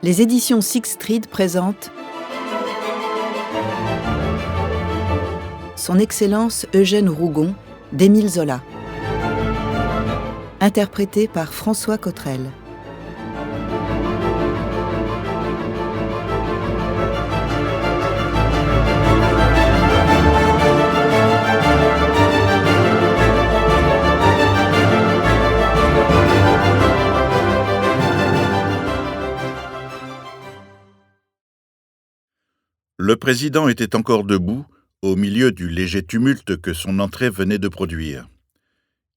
Les éditions Sixtreed présentent Son Excellence Eugène Rougon d'Émile Zola, interprété par François Cottrell. Le président était encore debout, au milieu du léger tumulte que son entrée venait de produire.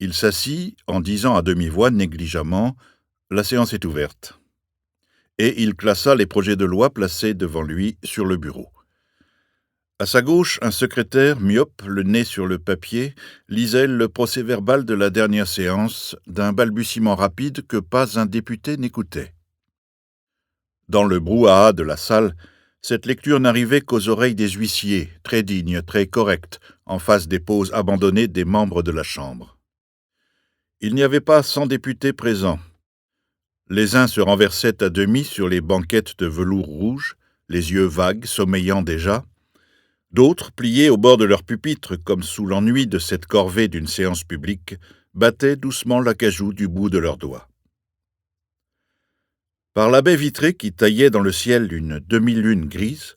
Il s'assit en disant à demi-voix négligemment « La séance est ouverte ». Et il classa les projets de loi placés devant lui sur le bureau. À sa gauche, un secrétaire, myope, le nez sur le papier, lisait le procès-verbal de la dernière séance d'un balbutiement rapide que pas un député n'écoutait. Dans le brouhaha de la salle, cette lecture n'arrivait qu'aux oreilles des huissiers, très dignes, très corrects, en face des poses abandonnées des membres de la Chambre. Il n'y avait pas 100 députés présents. Les uns se renversaient à demi sur les banquettes de velours rouge, les yeux vagues, sommeillants déjà. D'autres, pliés au bord de leur pupitre, comme sous l'ennui de cette corvée d'une séance publique, battaient doucement l'acajou du bout de leurs doigts. Par la baie vitrée qui taillait dans le ciel une demi-lune grise,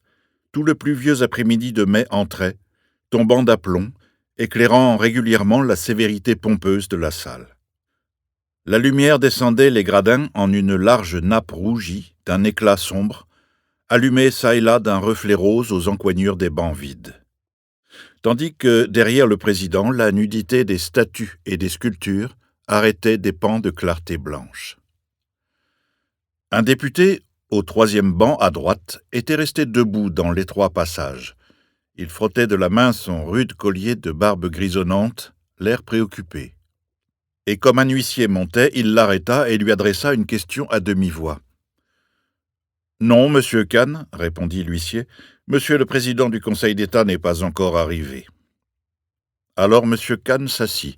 tout le pluvieux après-midi de mai entrait, tombant d'aplomb, éclairant régulièrement la sévérité pompeuse de la salle. La lumière descendait les gradins en une large nappe rougie, d'un éclat sombre, allumée çà et là d'un reflet rose aux encoignures des bancs vides. Tandis que, derrière le président, la nudité des statues et des sculptures arrêtait des pans de clarté blanche. Un député, au troisième banc à droite, était resté debout dans l'étroit passage. Il frottait de la main son rude collier de barbe grisonnante, l'air préoccupé. Et comme un huissier montait, il l'arrêta et lui adressa une question à demi-voix. « Non, monsieur Kahn, répondit l'huissier, monsieur le président du Conseil d'État n'est pas encore arrivé. » Alors monsieur Kahn s'assit,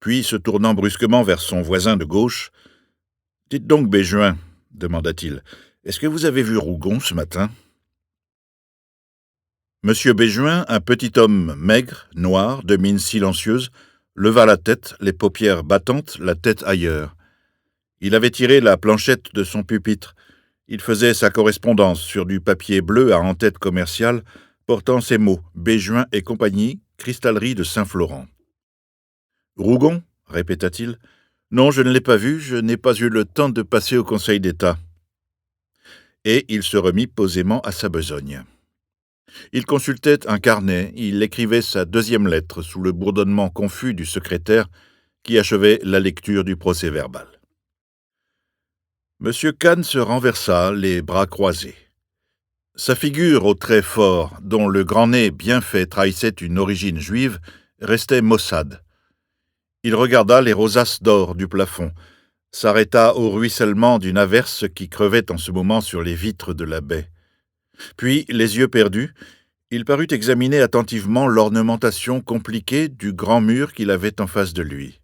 puis se tournant brusquement vers son voisin de gauche, « Dites donc, Béjuin, demanda-t-il, est-ce que vous avez vu Rougon ce matin ?» Monsieur Béjuin, un petit homme maigre, noir, de mine silencieuse, leva la tête, les paupières battantes, la tête ailleurs. Il avait tiré la planchette de son pupitre. Il faisait sa correspondance sur du papier bleu à en-tête commerciale, portant ces mots « Béjuin et compagnie, cristallerie de Saint-Florent ». « Rougon » répéta-t-il. « Non, je ne l'ai pas vu, je n'ai pas eu le temps de passer au Conseil d'État. » Et il se remit posément à sa besogne. Il consultait un carnet, il écrivait sa deuxième lettre sous le bourdonnement confus du secrétaire qui achevait la lecture du procès-verbal. Monsieur Kahn se renversa, les bras croisés. Sa figure aux traits forts, dont le grand nez bien fait trahissait une origine juive, restait maussade. Il regarda les rosaces d'or du plafond, s'arrêta au ruissellement d'une averse qui crevait en ce moment sur les vitres de la baie. Puis, les yeux perdus, il parut examiner attentivement l'ornementation compliquée du grand mur qu'il avait en face de lui.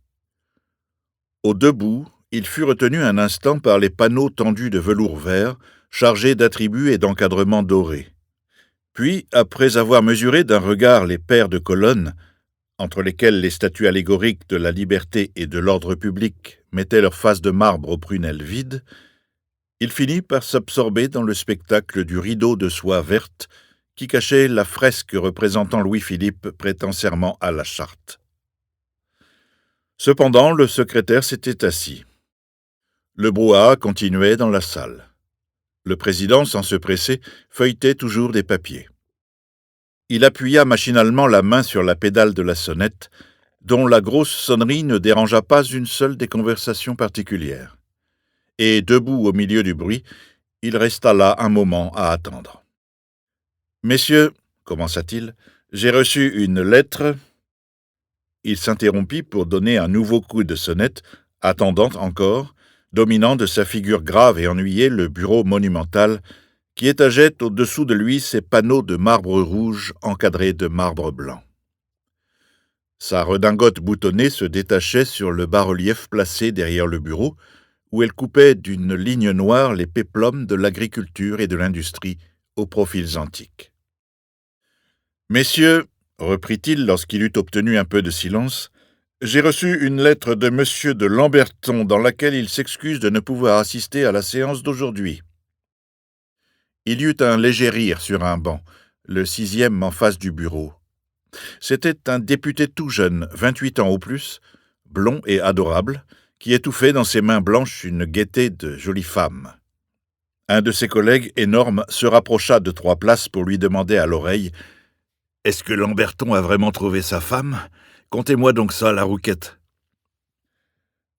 Au debout, il fut retenu un instant par les panneaux tendus de velours vert, chargés d'attributs et d'encadrements dorés. Puis, après avoir mesuré d'un regard les paires de colonnes, entre lesquelles les statues allégoriques de la liberté et de l'ordre public mettaient leurs faces de marbre aux prunelles vides, il finit par s'absorber dans le spectacle du rideau de soie verte qui cachait la fresque représentant Louis-Philippe prêtant serment à la charte. Cependant, le secrétaire s'était assis. Le brouhaha continuait dans la salle. Le président, sans se presser, feuilletait toujours des papiers. Il appuya machinalement la main sur la pédale de la sonnette, dont la grosse sonnerie ne dérangea pas une seule des conversations particulières. Et, debout au milieu du bruit, il resta là un moment à attendre. « Messieurs, commença-t-il, j'ai reçu une lettre. » Il s'interrompit pour donner un nouveau coup de sonnette, attendant encore, dominant de sa figure grave et ennuyée le bureau monumental qui étageait au-dessous de lui ses panneaux de marbre rouge encadrés de marbre blanc. Sa redingote boutonnée se détachait sur le bas-relief placé derrière le bureau, où elle coupait d'une ligne noire les péplums de l'agriculture et de l'industrie aux profils antiques. « Messieurs, reprit-il lorsqu'il eut obtenu un peu de silence, j'ai reçu une lettre de M. de Lamberton dans laquelle il s'excuse de ne pouvoir assister à la séance d'aujourd'hui. » Il y eut un léger rire sur un banc, le 6e en face du bureau. C'était un député tout jeune, 28 ans au plus, blond et adorable, qui étouffait dans ses mains blanches une gaieté de jolie femme. Un de ses collègues, énorme, se rapprocha de 3 places pour lui demander à l'oreille « Est-ce que Lamberton a vraiment trouvé sa femme ? Contez-moi donc ça, la Rouquette. »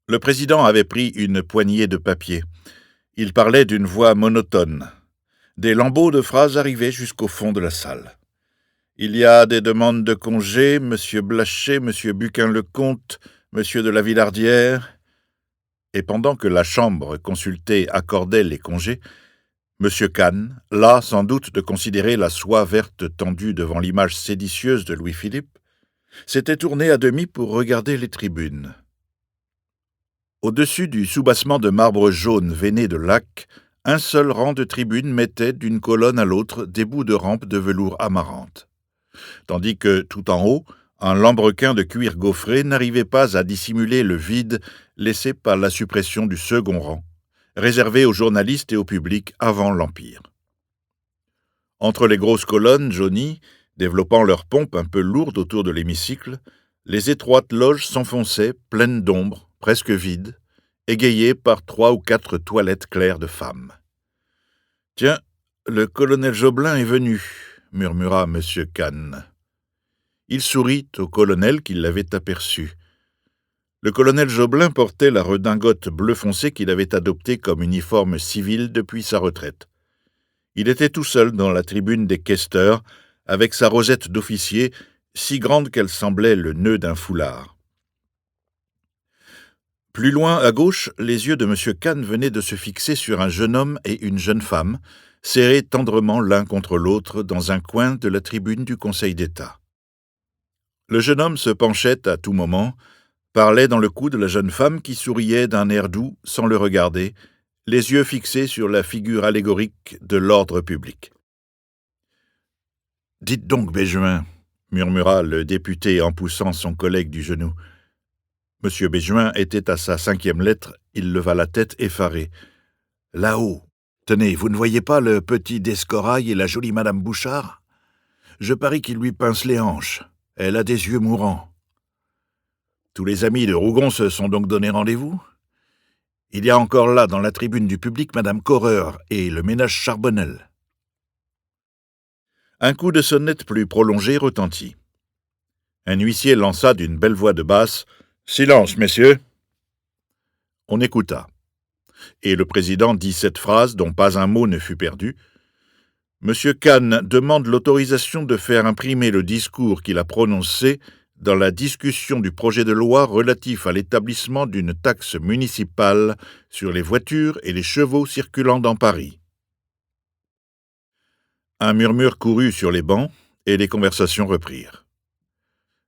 Le président avait pris une poignée de papier. Il parlait d'une voix monotone. Des lambeaux de phrases arrivaient jusqu'au fond de la salle. Il y a des demandes de congé, M. Blacher, M. Buquin-Lecomte, M. de la Villardière. Et pendant que la chambre consultée accordait les congés, M. Kahn, las sans doute de considérer la soie verte tendue devant l'image séditieuse de Louis-Philippe, s'était tourné à demi pour regarder les tribunes. Au-dessus du soubassement de marbre jaune veiné de laque, un seul rang de tribunes mettait d'une colonne à l'autre des bouts de rampe de velours amarante, tandis que, tout en haut, un lambrequin de cuir gaufré n'arrivait pas à dissimuler le vide laissé par la suppression du second rang, réservé aux journalistes et au public avant l'Empire. Entre les grosses colonnes jaunies, développant leur pompe un peu lourde autour de l'hémicycle, les étroites loges s'enfonçaient, pleines d'ombre, presque vides, égayées par 3 ou 4 toilettes claires de femmes. « Tiens, le colonel Joblin est venu » murmura M. Kahn. Il sourit au colonel qui l'avait aperçu. Le colonel Joblin portait la redingote bleu foncé qu'il avait adoptée comme uniforme civil depuis sa retraite. Il était tout seul dans la tribune des questeurs, avec sa rosette d'officier, si grande qu'elle semblait le nœud d'un foulard. Plus loin, à gauche, les yeux de M. Kahn venaient de se fixer sur un jeune homme et une jeune femme, serrés tendrement l'un contre l'autre dans un coin de la tribune du Conseil d'État. Le jeune homme se penchait à tout moment, parlait dans le cou de la jeune femme qui souriait d'un air doux sans le regarder, les yeux fixés sur la figure allégorique de l'ordre public. « Dites donc, Béjuin, » murmura le député en poussant son collègue du genou. M. Béjuin était à sa 5e lettre, il leva la tête effaré. « Là-haut, tenez, vous ne voyez pas le petit Descorail et la jolie Madame Bouchard ? Je parie qu'il lui pince les hanches. Elle a des yeux mourants. » Tous les amis de Rougon se sont donc donné rendez-vous ? Il y a encore là, dans la tribune du public, Madame Correur et le ménage Charbonnel. Un coup de sonnette plus prolongé retentit. Un huissier lança d'une belle voix de basse « Silence, messieurs !» On écouta. Et le président dit cette phrase dont pas un mot ne fut perdu. « Monsieur Kahn demande l'autorisation de faire imprimer le discours qu'il a prononcé dans la discussion du projet de loi relatif à l'établissement d'une taxe municipale sur les voitures et les chevaux circulant dans Paris. » Un murmure courut sur les bancs et les conversations reprirent.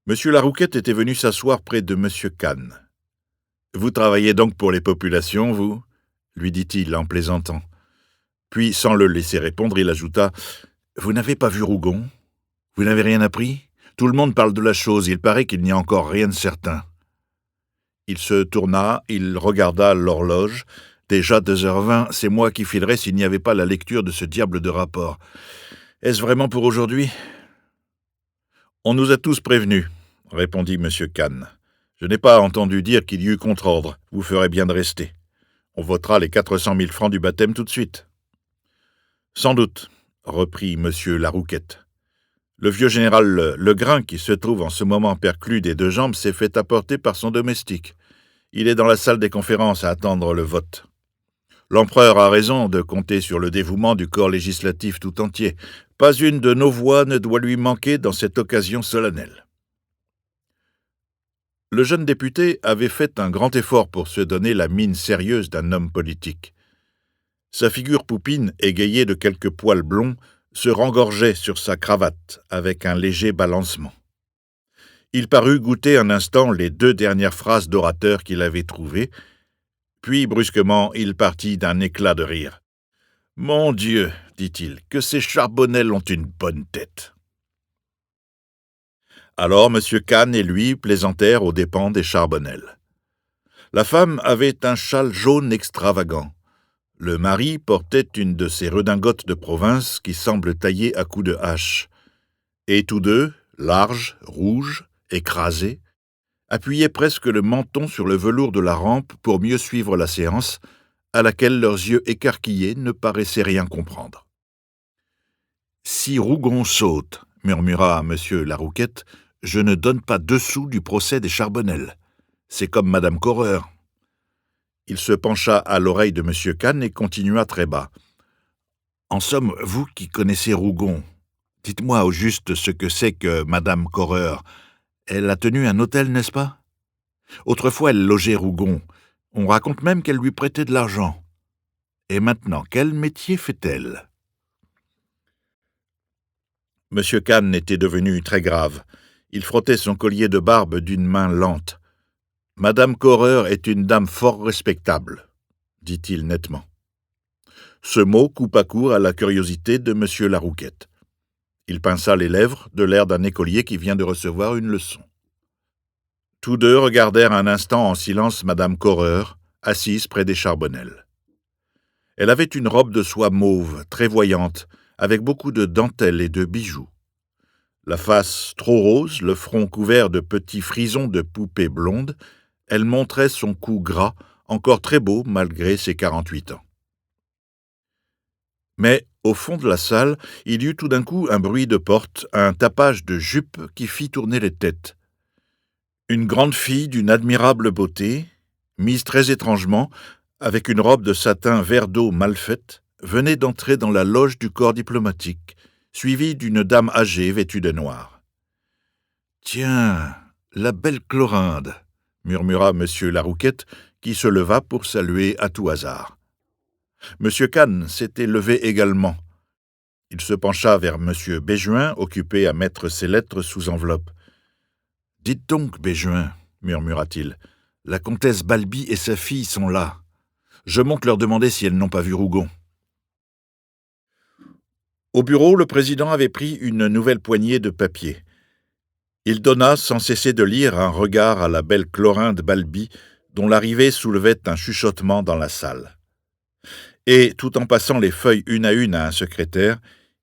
M. Larouquette était venu s'asseoir près de M. Kahn. « Vous travaillez donc pour les populations, vous ?» lui dit-il en plaisantant. Puis, sans le laisser répondre, il ajouta « Vous n'avez pas vu Rougon ? Vous n'avez rien appris ? Tout le monde parle de la chose, il paraît qu'il n'y a encore rien de certain. » Il se tourna, il regarda l'horloge. « Déjà 2h20, c'est moi qui filerais s'il n'y avait pas la lecture de ce diable de rapport. Est-ce vraiment pour aujourd'hui ? » « On nous a tous prévenus, » répondit M. Kahn. « Je n'ai pas entendu dire qu'il y eut contre-ordre. Vous ferez bien de rester. On votera les 400 000 francs du baptême tout de suite. »« Sans doute, » reprit M. Larouquette. « Le vieux général Legrain, qui se trouve en ce moment perclus des 2 jambes, s'est fait apporter par son domestique. Il est dans la salle des conférences à attendre le vote. L'empereur a raison de compter sur le dévouement du corps législatif tout entier. Pas une de nos voix ne doit lui manquer dans cette occasion solennelle. » Le jeune député avait fait un grand effort pour se donner la mine sérieuse d'un homme politique. Sa figure poupine, égayée de quelques poils blonds, se rengorgeait sur sa cravate avec un léger balancement. Il parut goûter un instant les 2 dernières phrases d'orateur qu'il avait trouvées, Puis, brusquement, il partit d'un éclat de rire. « Mon Dieu, dit-il, que ces Charbonnel ont une bonne tête !» Alors M. Kahn et lui plaisantèrent aux dépens des Charbonnel. La femme avait un châle jaune extravagant. Le mari portait une de ces redingotes de province qui semblent taillées à coups de hache. Et tous deux, larges, rouges, écrasés, appuyaient presque le menton sur le velours de la rampe pour mieux suivre la séance, à laquelle leurs yeux écarquillés ne paraissaient rien comprendre. « Si Rougon saute, murmura M. Larouquette, je ne donne pas 2 sous du procès des Charbonnel. C'est comme Madame Correur. » Il se pencha à l'oreille de M. Kahn et continua très bas. « En somme, vous qui connaissez Rougon, dites-moi au juste ce que c'est que Madame Correur. Elle a tenu un hôtel, n'est-ce pas? Autrefois, elle logeait Rougon. On raconte même qu'elle lui prêtait de l'argent. Et maintenant, quel métier fait-elle » M. Kahn était devenu très grave. Il frottait son collier de barbe d'une main lente. « Madame Correur est une dame fort respectable, » dit-il nettement. Ce mot coupa court à la curiosité de M. Larouquette. Il pinça les lèvres de l'air d'un écolier qui vient de recevoir une leçon. Tous deux regardèrent un instant en silence Madame Correur, assise près des Charbonnel. Elle avait une robe de soie mauve, très voyante, avec beaucoup de dentelles et de bijoux. La face trop rose, le front couvert de petits frisons de poupée blonde, elle montrait son cou gras, encore très beau malgré ses 48 ans. Mais, au fond de la salle, il y eut tout d'un coup un bruit de porte, un tapage de jupe qui fit tourner les têtes. Une grande fille d'une admirable beauté, mise très étrangement, avec une robe de satin vert d'eau mal faite, venait d'entrer dans la loge du corps diplomatique, suivie d'une dame âgée vêtue de noir. « Tiens, la belle Chlorinde !» murmura M. Larouquette, qui se leva pour saluer à tout hasard. M. Kahn s'était levé également. Il se pencha vers M. Béjuin, occupé à mettre ses lettres sous enveloppe. « Dites donc, Béjuin, murmura-t-il, la comtesse Balby et sa fille sont là. Je monte leur demander si elles n'ont pas vu Rougon. » Au bureau, le président avait pris une nouvelle poignée de papier. Il donna, sans cesser de lire, un regard à la belle Chlorinde Balby, dont l'arrivée soulevait un chuchotement dans la salle. Et, tout en passant les feuilles une à un secrétaire,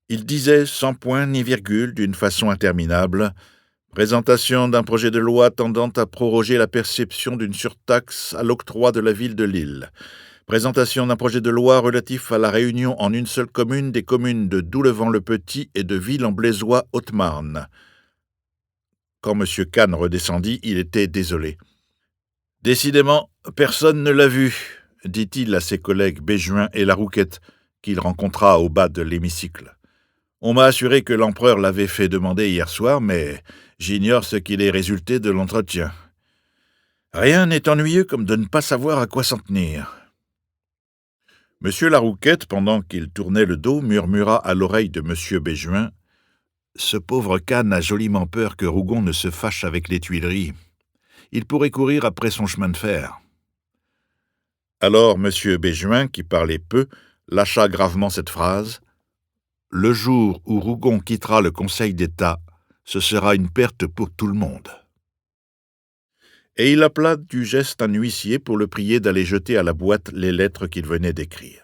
il disait sans point ni virgule, d'une façon interminable, « Présentation d'un projet de loi tendant à proroger la perception d'une surtaxe à l'octroi de la ville de Lille. Présentation d'un projet de loi relatif à la réunion en une seule commune des communes de Doulevant-le-Petit et de Ville-en-Blésois, Haute-Marne. » Quand M. Kahn redescendit, il était désolé. « Décidément, personne ne l'a vu, » dit-il à ses collègues Béjuin et Larouquette, qu'il rencontra au bas de l'hémicycle. « On m'a assuré que l'empereur l'avait fait demander hier soir, mais j'ignore ce qu'il est résulté de l'entretien. Rien n'est ennuyeux comme de ne pas savoir à quoi s'en tenir. » M. Larouquette, pendant qu'il tournait le dos, murmura à l'oreille de M. Béjuin « Ce pauvre Kahn a joliment peur que Rougon ne se fâche avec les Tuileries. Il pourrait courir après son chemin de fer. » Alors M. Béjuin, qui parlait peu, lâcha gravement cette phrase « Le jour où Rougon quittera le Conseil d'État, ce sera une perte pour tout le monde. » Et il appela du geste un huissier pour le prier d'aller jeter à la boîte les lettres qu'il venait d'écrire.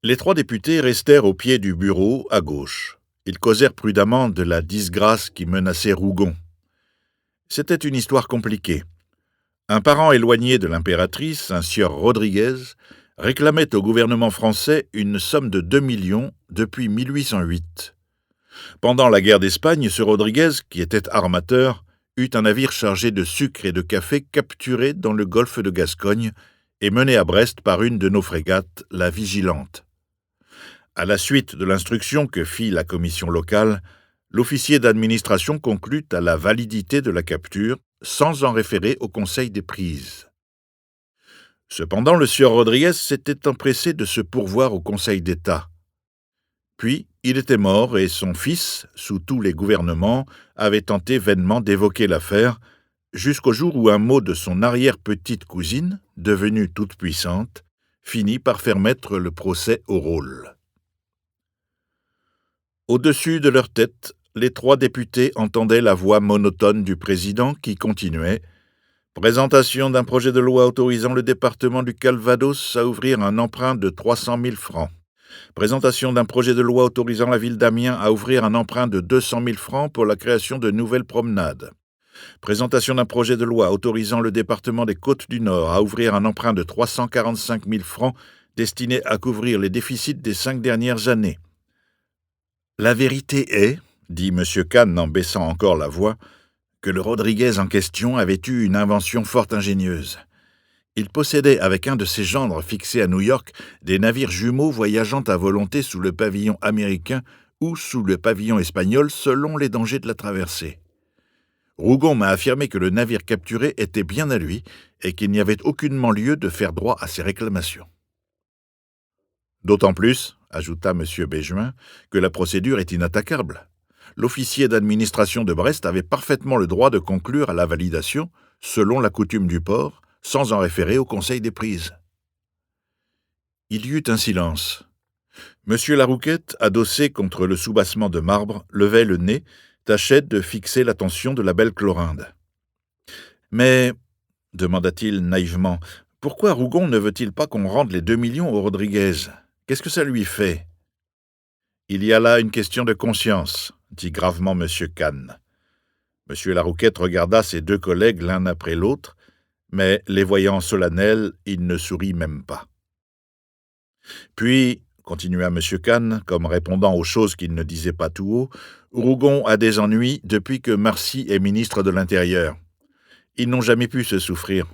Les 3 députés restèrent au pied du bureau, à gauche. Ils causèrent prudemment de la disgrâce qui menaçait Rougon. C'était une histoire compliquée. Un parent éloigné de l'impératrice, un sieur Rodriguez, réclamait au gouvernement français une somme de 2 millions depuis 1808. Pendant la guerre d'Espagne, ce Rodriguez, qui était armateur, eut un navire chargé de sucre et de café capturé dans le golfe de Gascogne et mené à Brest par une de nos frégates, la Vigilante. À la suite de l'instruction que fit la commission locale, l'officier d'administration conclut à la validité de la capture sans en référer au Conseil des prises. Cependant, le sieur Rodriguez s'était empressé de se pourvoir au Conseil d'État. Puis, il était mort et son fils, sous tous les gouvernements, avait tenté vainement d'évoquer l'affaire, jusqu'au jour où un mot de son arrière-petite cousine, devenue toute puissante, finit par faire mettre le procès au rôle. Au-dessus de leur tête, les 3 députés entendaient la voix monotone du président qui continuait « Présentation d'un projet de loi autorisant le département du Calvados à ouvrir un emprunt de 300 000 francs. Présentation d'un projet de loi autorisant la ville d'Amiens à ouvrir un emprunt de 200 000 francs pour la création de nouvelles promenades. Présentation d'un projet de loi autorisant le département des Côtes-du-Nord à ouvrir un emprunt de 345 000 francs destiné à couvrir les déficits des 5 dernières années. » La vérité est, dit M. Kahn en baissant encore la voix, que le Rodriguez en question avait eu une invention fort ingénieuse. Il possédait, avec un de ses gendres fixés à New York, des navires jumeaux voyageant à volonté sous le pavillon américain ou sous le pavillon espagnol selon les dangers de la traversée. Rougon m'a affirmé que le navire capturé était bien à lui et qu'il n'y avait aucunement lieu de faire droit à ses réclamations. D'autant plus, ajouta M. Béjuin, que la procédure est inattaquable. L'officier d'administration de Brest avait parfaitement le droit de conclure à la validation, selon la coutume du port, sans en référer au Conseil des prises. Il y eut un silence. M. Larouquette, adossé contre le soubassement de marbre, levait le nez, tâchait de fixer l'attention de la belle Clorinde. « Mais, demanda-t-il naïvement, pourquoi Rougon ne veut-il pas qu'on rende les 2 millions au Rodriguez ? Qu'est-ce que ça lui fait ?» « Il y a là une question de conscience, » dit gravement M. Kahn. M. Larouquette regarda ses 2 collègues l'un après l'autre, mais les voyant solennels, il ne sourit même pas. Puis, continua M. Kahn, comme répondant aux choses qu'il ne disait pas tout haut, Rougon a des ennuis depuis que Marcy est ministre de l'Intérieur. Ils n'ont jamais pu se souffrir.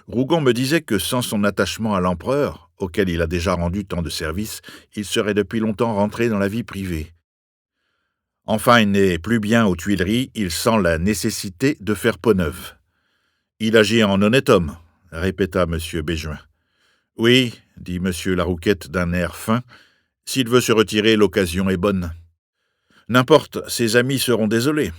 Rougon me disait que sans son attachement à l'empereur, auquel il a déjà rendu tant de services, il serait depuis longtemps rentré dans la vie privée. Enfin, il n'est plus bien aux Tuileries, il sent la nécessité de faire peau neuve. Il agit en honnête homme, répéta M. Béjuin. Oui, dit M. Larouquette d'un air fin, s'il veut se retirer, l'occasion est bonne. N'importe, ses amis seront désolés.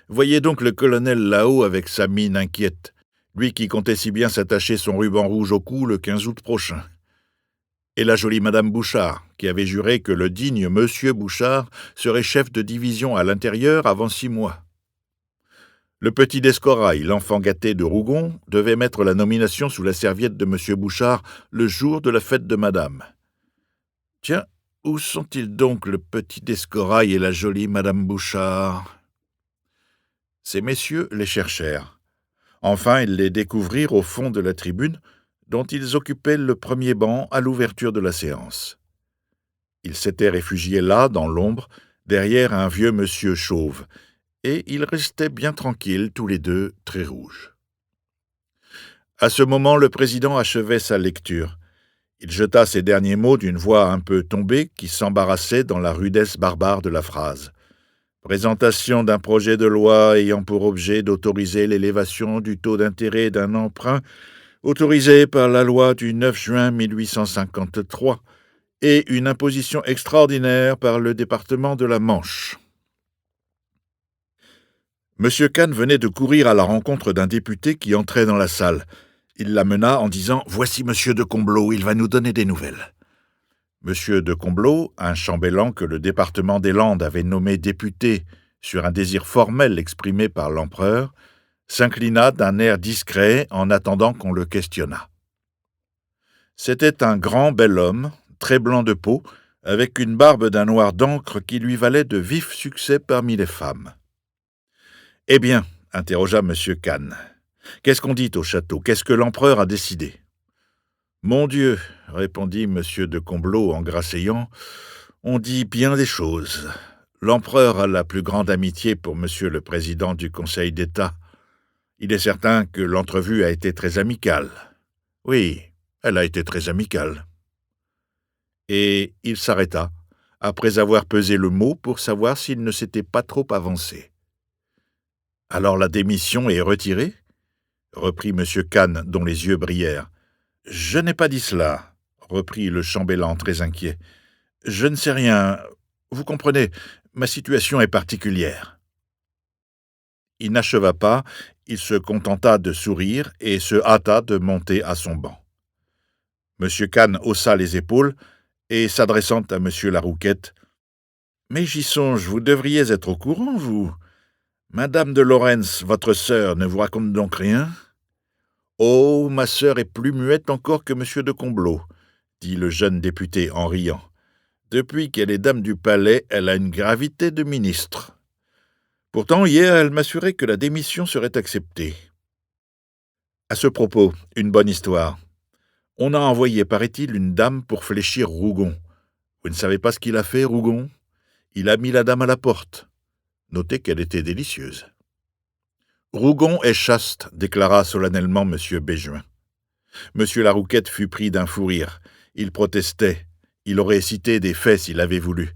Voyez donc le colonel là-haut avec sa mine inquiète, lui qui comptait si bien s'attacher son ruban rouge au cou le 15 août prochain. Et la jolie Madame Bouchard, qui avait juré que le digne Monsieur Bouchard serait chef de division à l'intérieur avant 6 mois. Le petit d'Escorail, l'enfant gâté de Rougon, devait mettre la nomination sous la serviette de Monsieur Bouchard le jour de la fête de Madame. Tiens, où sont-ils donc le petit d'Escorail et la jolie Madame Bouchard ? Ces messieurs les cherchèrent. Enfin, ils les découvrirent au fond de la tribune, dont ils occupaient le premier banc à l'ouverture de la séance. Ils s'étaient réfugiés là, dans l'ombre, derrière un vieux monsieur chauve, et ils restaient bien tranquilles, tous les 2, très rouges. À ce moment, le président achevait sa lecture. Il jeta ces derniers mots d'une voix un peu tombée qui s'embarrassait dans la rudesse barbare de la phrase. Présentation d'un projet de loi ayant pour objet d'autoriser l'élévation du taux d'intérêt d'un emprunt autorisé par la loi du 9 juin 1853 et une imposition extraordinaire par le département de la Manche. M. Kahn venait de courir à la rencontre d'un député qui entrait dans la salle. Il l'amena en disant « Voici M. de Comblot, il va nous donner des nouvelles. » M. de Comblot, un chambellan que le département des Landes avait nommé député sur un désir formel exprimé par l'empereur, s'inclina d'un air discret en attendant qu'on le questionnât. C'était un grand bel homme, très blanc de peau, avec une barbe d'un noir d'encre qui lui valait de vifs succès parmi les femmes. « Eh bien, interrogea M. Kahn, qu'est-ce qu'on dit au château? Qu'est-ce que l'empereur a décidé ?» « Mon Dieu, répondit M. de Comblot en grasseyant, on dit bien des choses. L'empereur a la plus grande amitié pour M. le président du Conseil d'État. Il est certain que l'entrevue a été très amicale. Oui, elle a été très amicale. » Et il s'arrêta, après avoir pesé le mot pour savoir s'il ne s'était pas trop avancé. « Alors la démission est retirée ?» reprit M. Kahn, dont les yeux brillèrent. « Je n'ai pas dit cela, » reprit le chambellan très inquiet. « Je ne sais rien. Vous comprenez, ma situation est particulière. » Il n'acheva pas, il se contenta de sourire et se hâta de monter à son banc. M. Kahn haussa les épaules et, s'adressant à M. Larouquette, « Mais j'y songe, vous devriez être au courant, vous. Madame de Lorentz, votre sœur, ne vous raconte donc rien ?»« Oh, ma sœur est plus muette encore que M. de Comblaud, » dit le jeune député en riant. « Depuis qu'elle est dame du palais, elle a une gravité de ministre. Pourtant, hier, elle m'assurait que la démission serait acceptée. » À ce propos, une bonne histoire. On a envoyé, paraît-il, une dame pour fléchir Rougon. Vous ne savez pas ce qu'il a fait, Rougon ? Il a mis la dame à la porte. Notez qu'elle était délicieuse. « Rougon est chaste, » déclara solennellement M. Béjuin. M. Larouquette fut pris d'un fou rire. Il protestait. Il aurait cité des faits s'il avait voulu.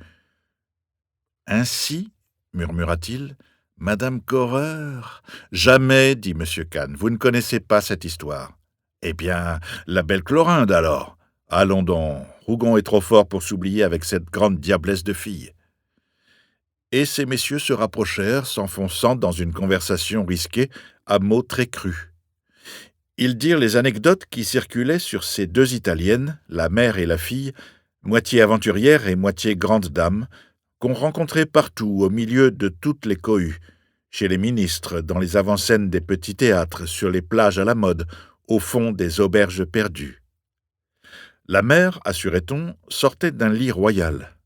« Ainsi, murmura-t-il, Madame Correur ? » « Jamais, dit M. Kahn, vous ne connaissez pas cette histoire. »« Eh bien, la belle Chlorinde, alors. Allons donc, Rougon est trop fort pour s'oublier avec cette grande diablesse de fille. » Et ces messieurs se rapprochèrent, s'enfonçant dans une conversation risquée, à mots très crus. Ils dirent les anecdotes qui circulaient sur ces deux Italiennes, la mère et la fille, moitié aventurières et moitié grandes dames, qu'on rencontrait partout, au milieu de toutes les cohues, chez les ministres, dans les avant-scènes des petits théâtres, sur les plages à la mode, au fond des auberges perdues. La mère, assurait-on, sortait d'un lit royal.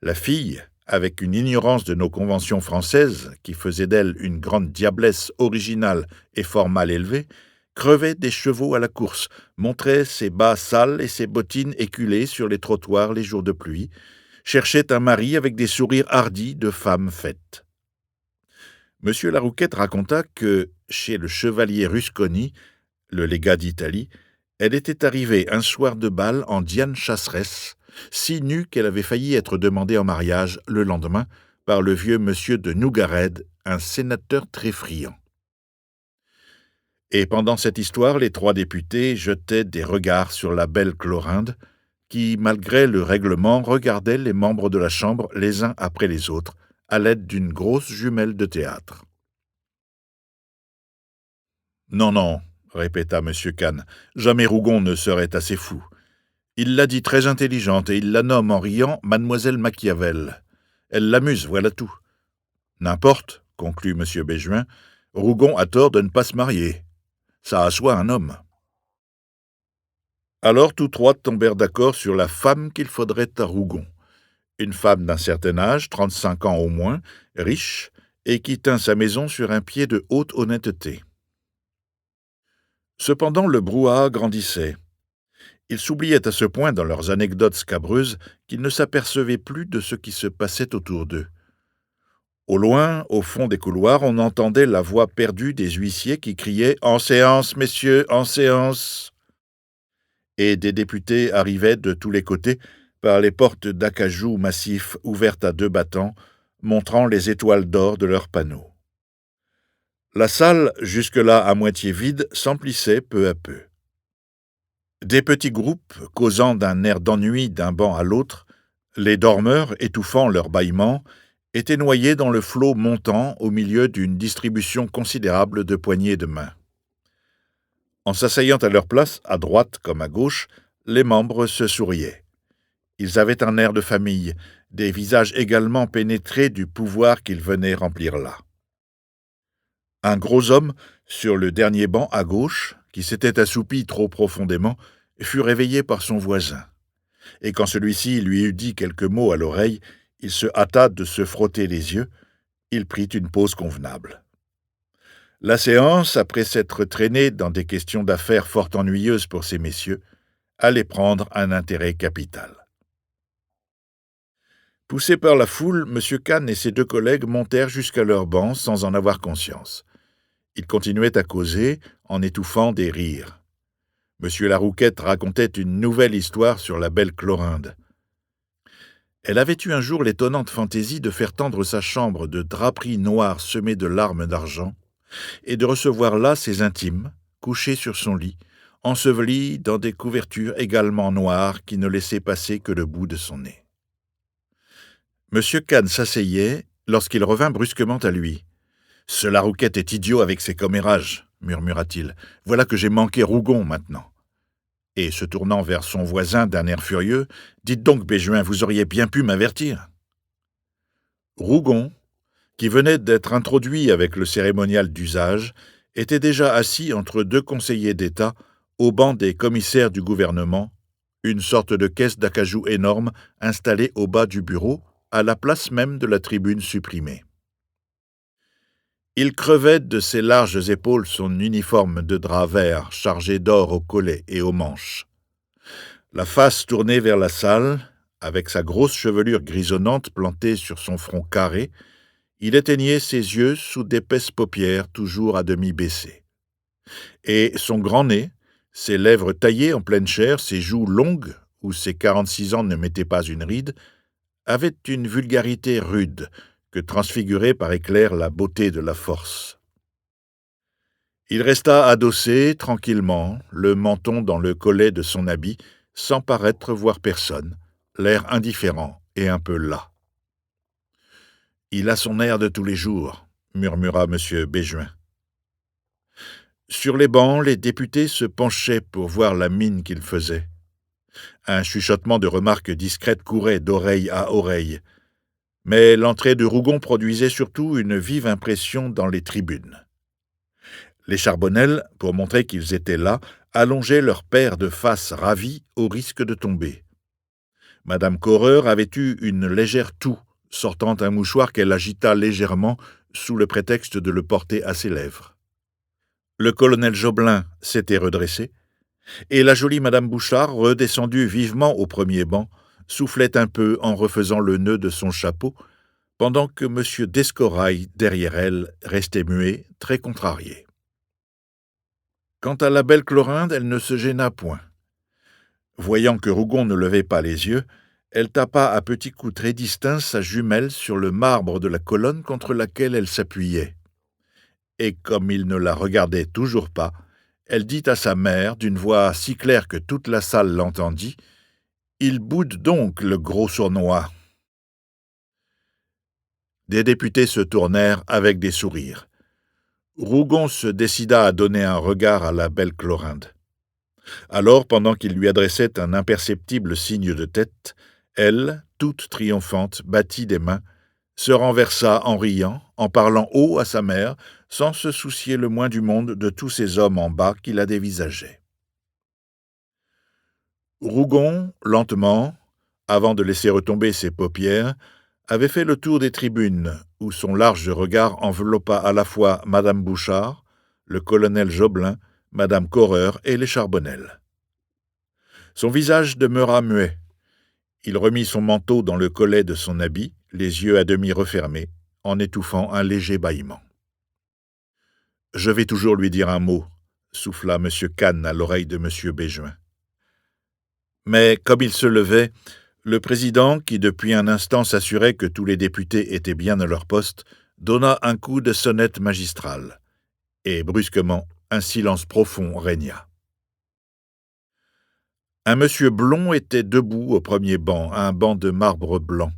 La fille, avec une ignorance de nos conventions françaises, qui faisait d'elle une grande diablesse originale et fort mal élevée, crevait des chevaux à la course, montrait ses bas sales et ses bottines éculées sur les trottoirs les jours de pluie, cherchait un mari avec des sourires hardis de femme faite. M. Larouquette raconta que, chez le chevalier Rusconi, le légat d'Italie, elle était arrivée un soir de bal en Diane chasseresse, si nue qu'elle avait failli être demandée en mariage le lendemain par le vieux monsieur de Nougared, un sénateur très friand. Et pendant cette histoire, les trois députés jetaient des regards sur la belle Chlorinde, qui, malgré le règlement, regardait les membres de la Chambre les uns après les autres, à l'aide d'une grosse jumelle de théâtre. « Non, non, » répéta M. Kahn, « jamais Rougon ne serait assez fou. Il l'a dit très intelligente et il la nomme en riant Mademoiselle Machiavel. Elle l'amuse, voilà tout. N'importe, conclut M. Béjuin, Rougon a tort de ne pas se marier. Ça assoit un homme. » Alors tous trois tombèrent d'accord sur la femme qu'il faudrait à Rougon. Une femme d'un certain âge, 35 ans au moins, riche, et qui tint sa maison sur un pied de haute honnêteté. Cependant, le brouhaha grandissait. Ils s'oubliaient à ce point dans leurs anecdotes scabreuses qu'ils ne s'apercevaient plus de ce qui se passait autour d'eux. Au loin, au fond des couloirs, on entendait la voix perdue des huissiers qui criaient « En séance, messieurs, en séance !» Et des députés arrivaient de tous les côtés par les portes d'acajou massifs ouvertes à deux battants, montrant les étoiles d'or de leurs panneaux. La salle, jusque-là à moitié vide, s'emplissait peu à peu. Des petits groupes, causant d'un air d'ennui d'un banc à l'autre, les dormeurs, étouffant leurs bâillements, étaient noyés dans le flot montant au milieu d'une distribution considérable de poignées de main. En s'asseyant à leur place, à droite comme à gauche, les membres se souriaient. Ils avaient un air de famille, des visages également pénétrés du pouvoir qu'ils venaient remplir là. Un gros homme, sur le dernier banc à gauche, qui s'était assoupi trop profondément, fut réveillé par son voisin. Et quand celui-ci lui eut dit quelques mots à l'oreille, il se hâta de se frotter les yeux. Il prit une pause convenable. La séance, après s'être traînée dans des questions d'affaires fort ennuyeuses pour ces messieurs, allait prendre un intérêt capital. Poussés par la foule, M. Kahn et ses deux collègues montèrent jusqu'à leur banc sans en avoir conscience. Ils continuaient à causer, en étouffant des rires. M. Larouquette racontait une nouvelle histoire sur la belle Chlorinde. Elle avait eu un jour l'étonnante fantaisie de faire tendre sa chambre de draperies noires semées de larmes d'argent et de recevoir là ses intimes, couchés sur son lit, ensevelis dans des couvertures également noires qui ne laissaient passer que le bout de son nez. M. Kahn s'asseyait lorsqu'il revint brusquement à lui. Ce Larouquette est idiot avec ses commérages, murmura-t-il. Voilà que j'ai manqué Rougon maintenant. Et se tournant vers son voisin d'un air furieux, dites donc, Béjuin, vous auriez bien pu m'avertir. Rougon, qui venait d'être introduit avec le cérémonial d'usage, était déjà assis entre deux conseillers d'État au banc des commissaires du gouvernement, une sorte de caisse d'acajou énorme installée au bas du bureau, à la place même de la tribune supprimée. Il crevait de ses larges épaules son uniforme de drap vert chargé d'or au collet et aux manches. La face tournée vers la salle, avec sa grosse chevelure grisonnante plantée sur son front carré, il éteignait ses yeux sous d'épaisses paupières toujours à demi baissées. Et son grand nez, ses lèvres taillées en pleine chair, ses joues longues, où ses 46 ans ne mettaient pas une ride, avaient une vulgarité rude que transfigurait par éclairs la beauté de la force. Il resta adossé tranquillement, le menton dans le collet de son habit, sans paraître voir personne, l'air indifférent et un peu las. « Il a son air de tous les jours », murmura M. Béjuin. Sur les bancs, les députés se penchaient pour voir la mine qu'il faisait. Un chuchotement de remarques discrètes courait d'oreille à oreille, mais l'entrée de Rougon produisait surtout une vive impression dans les tribunes. Les Charbonnel, pour montrer qu'ils étaient là, allongeaient leurs paires de faces ravies au risque de tomber. Madame Correur avait eu une légère toux, sortant un mouchoir qu'elle agita légèrement sous le prétexte de le porter à ses lèvres. Le colonel Joblin s'était redressé, et la jolie Madame Bouchard, redescendue vivement au premier banc, soufflait un peu en refaisant le nœud de son chapeau, pendant que M. d'Escorail, derrière elle, restait muet, très contrarié. Quant à la belle Chlorinde, elle ne se gêna point. Voyant que Rougon ne levait pas les yeux, elle tapa à petits coups très distincts sa jumelle sur le marbre de la colonne contre laquelle elle s'appuyait. Et comme il ne la regardait toujours pas, elle dit à sa mère, d'une voix si claire que toute la salle l'entendit, « Il boude donc, le gros sournois !» Des députés se tournèrent avec des sourires. Rougon se décida à donner un regard à la belle Chlorinde. Alors, pendant qu'il lui adressait un imperceptible signe de tête, elle, toute triomphante, battit des mains, se renversa en riant, en parlant haut à sa mère, sans se soucier le moins du monde de tous ces hommes en bas qui la dévisageaient. Rougon, lentement, avant de laisser retomber ses paupières, avait fait le tour des tribunes, où son large regard enveloppa à la fois Madame Bouchard, le colonel Joblin, Madame Correur et les Charbonnel. Son visage demeura muet. Il remit son manteau dans le collet de son habit, les yeux à demi refermés, en étouffant un léger bâillement. « Je vais toujours lui dire un mot », souffla M. Kahn à l'oreille de M. Béjuin. Mais, comme il se levait, le président, qui depuis un instant s'assurait que tous les députés étaient bien à leur poste, donna un coup de sonnette magistrale, et brusquement, un silence profond régna. Un monsieur blond était debout au premier banc, un banc de marbre blanc.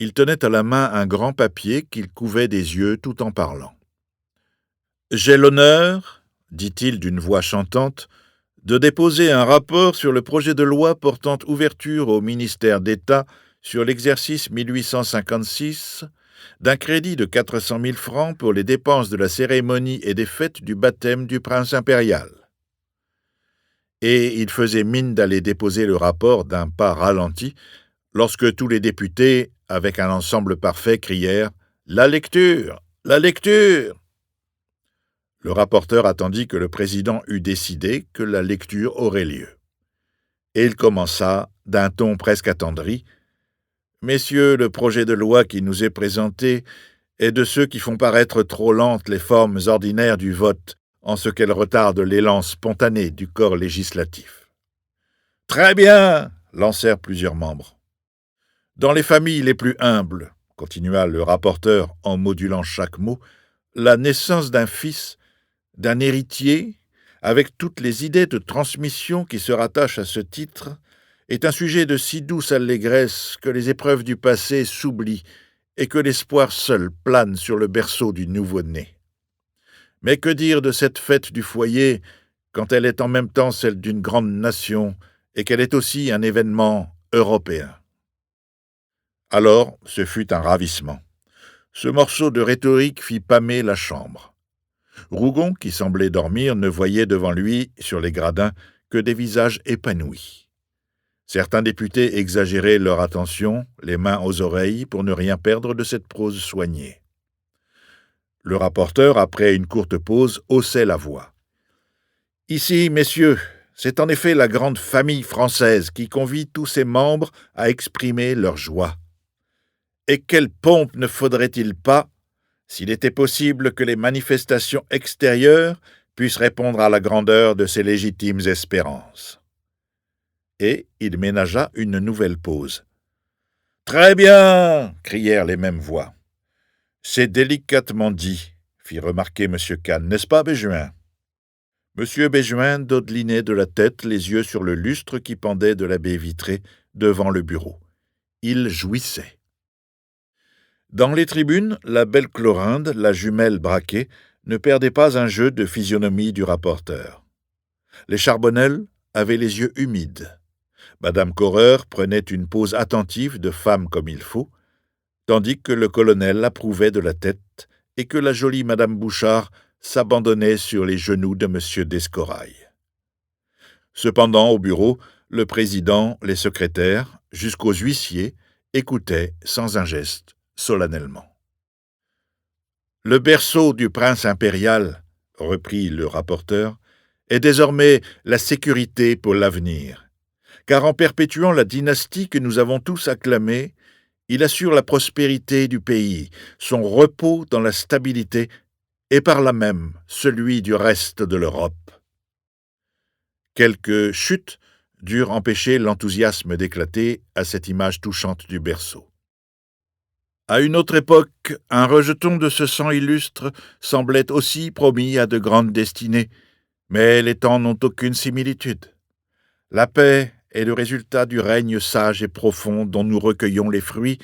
Il tenait à la main un grand papier qu'il couvait des yeux tout en parlant. « J'ai l'honneur, dit-il d'une voix chantante, de déposer un rapport sur le projet de loi portant ouverture au ministère d'État sur l'exercice 1856 d'un crédit de 400 000 francs pour les dépenses de la cérémonie et des fêtes du baptême du prince impérial. » Et il faisait mine d'aller déposer le rapport d'un pas ralenti, lorsque tous les députés, avec un ensemble parfait, crièrent « La lecture! La lecture !» Le rapporteur attendit que le président eût décidé que la lecture aurait lieu. Et il commença, d'un ton presque attendri, « Messieurs, le projet de loi qui nous est présenté est de ceux qui font paraître trop lentes les formes ordinaires du vote, en ce qu'elle retarde l'élan spontané du corps législatif. »« Très bien !» lancèrent plusieurs membres. « Dans les familles les plus humbles, » continua le rapporteur en modulant chaque mot, « la naissance d'un fils, d'un héritier, avec toutes les idées de transmission qui se rattachent à ce titre, est un sujet de si douce allégresse que les épreuves du passé s'oublient et que l'espoir seul plane sur le berceau du nouveau-né. Mais que dire de cette fête du foyer quand elle est en même temps celle d'une grande nation et qu'elle est aussi un événement européen? Alors, ce fut un ravissement. Ce morceau de rhétorique fit pâmer la chambre. Rougon, qui semblait dormir, ne voyait devant lui, sur les gradins, que des visages épanouis. Certains députés exagéraient leur attention, les mains aux oreilles, pour ne rien perdre de cette prose soignée. Le rapporteur, après une courte pause, haussait la voix. « Ici, messieurs, c'est en effet la grande famille française qui convie tous ses membres à exprimer leur joie. Et quelle pompe ne faudrait-il pas, s'il était possible que les manifestations extérieures puissent répondre à la grandeur de ces légitimes espérances. » Et il ménagea une nouvelle pause. « Très bien !» crièrent les mêmes voix. « C'est délicatement dit, » fit remarquer M. Kahn, « n'est-ce pas, Béjuin ?» M. Béjuin dodelinait de la tête, les yeux sur le lustre qui pendait de la baie vitrée devant le bureau. Il jouissait. Dans les tribunes, la belle Chlorinde, la jumelle braquée, ne perdait pas un jeu de physionomie du rapporteur. Les Charbonnel avaient les yeux humides. Madame Correur prenait une pose attentive de femme comme il faut, tandis que le colonel approuvait de la tête et que la jolie Madame Bouchard s'abandonnait sur les genoux de M. d'Escorail. Cependant, au bureau, le président, les secrétaires, jusqu'aux huissiers, écoutaient sans un geste, solennellement. « Le berceau du prince impérial, » reprit le rapporteur, « est désormais la sécurité pour l'avenir, car en perpétuant la dynastie que nous avons tous acclamée, il assure la prospérité du pays, son repos dans la stabilité, et par là même celui du reste de l'Europe. » Quelques chutes durent empêcher l'enthousiasme d'éclater à cette image touchante du berceau. À une autre époque, un rejeton de ce sang illustre semblait aussi promis à de grandes destinées, mais les temps n'ont aucune similitude. La paix est le résultat du règne sage et profond dont nous recueillons les fruits,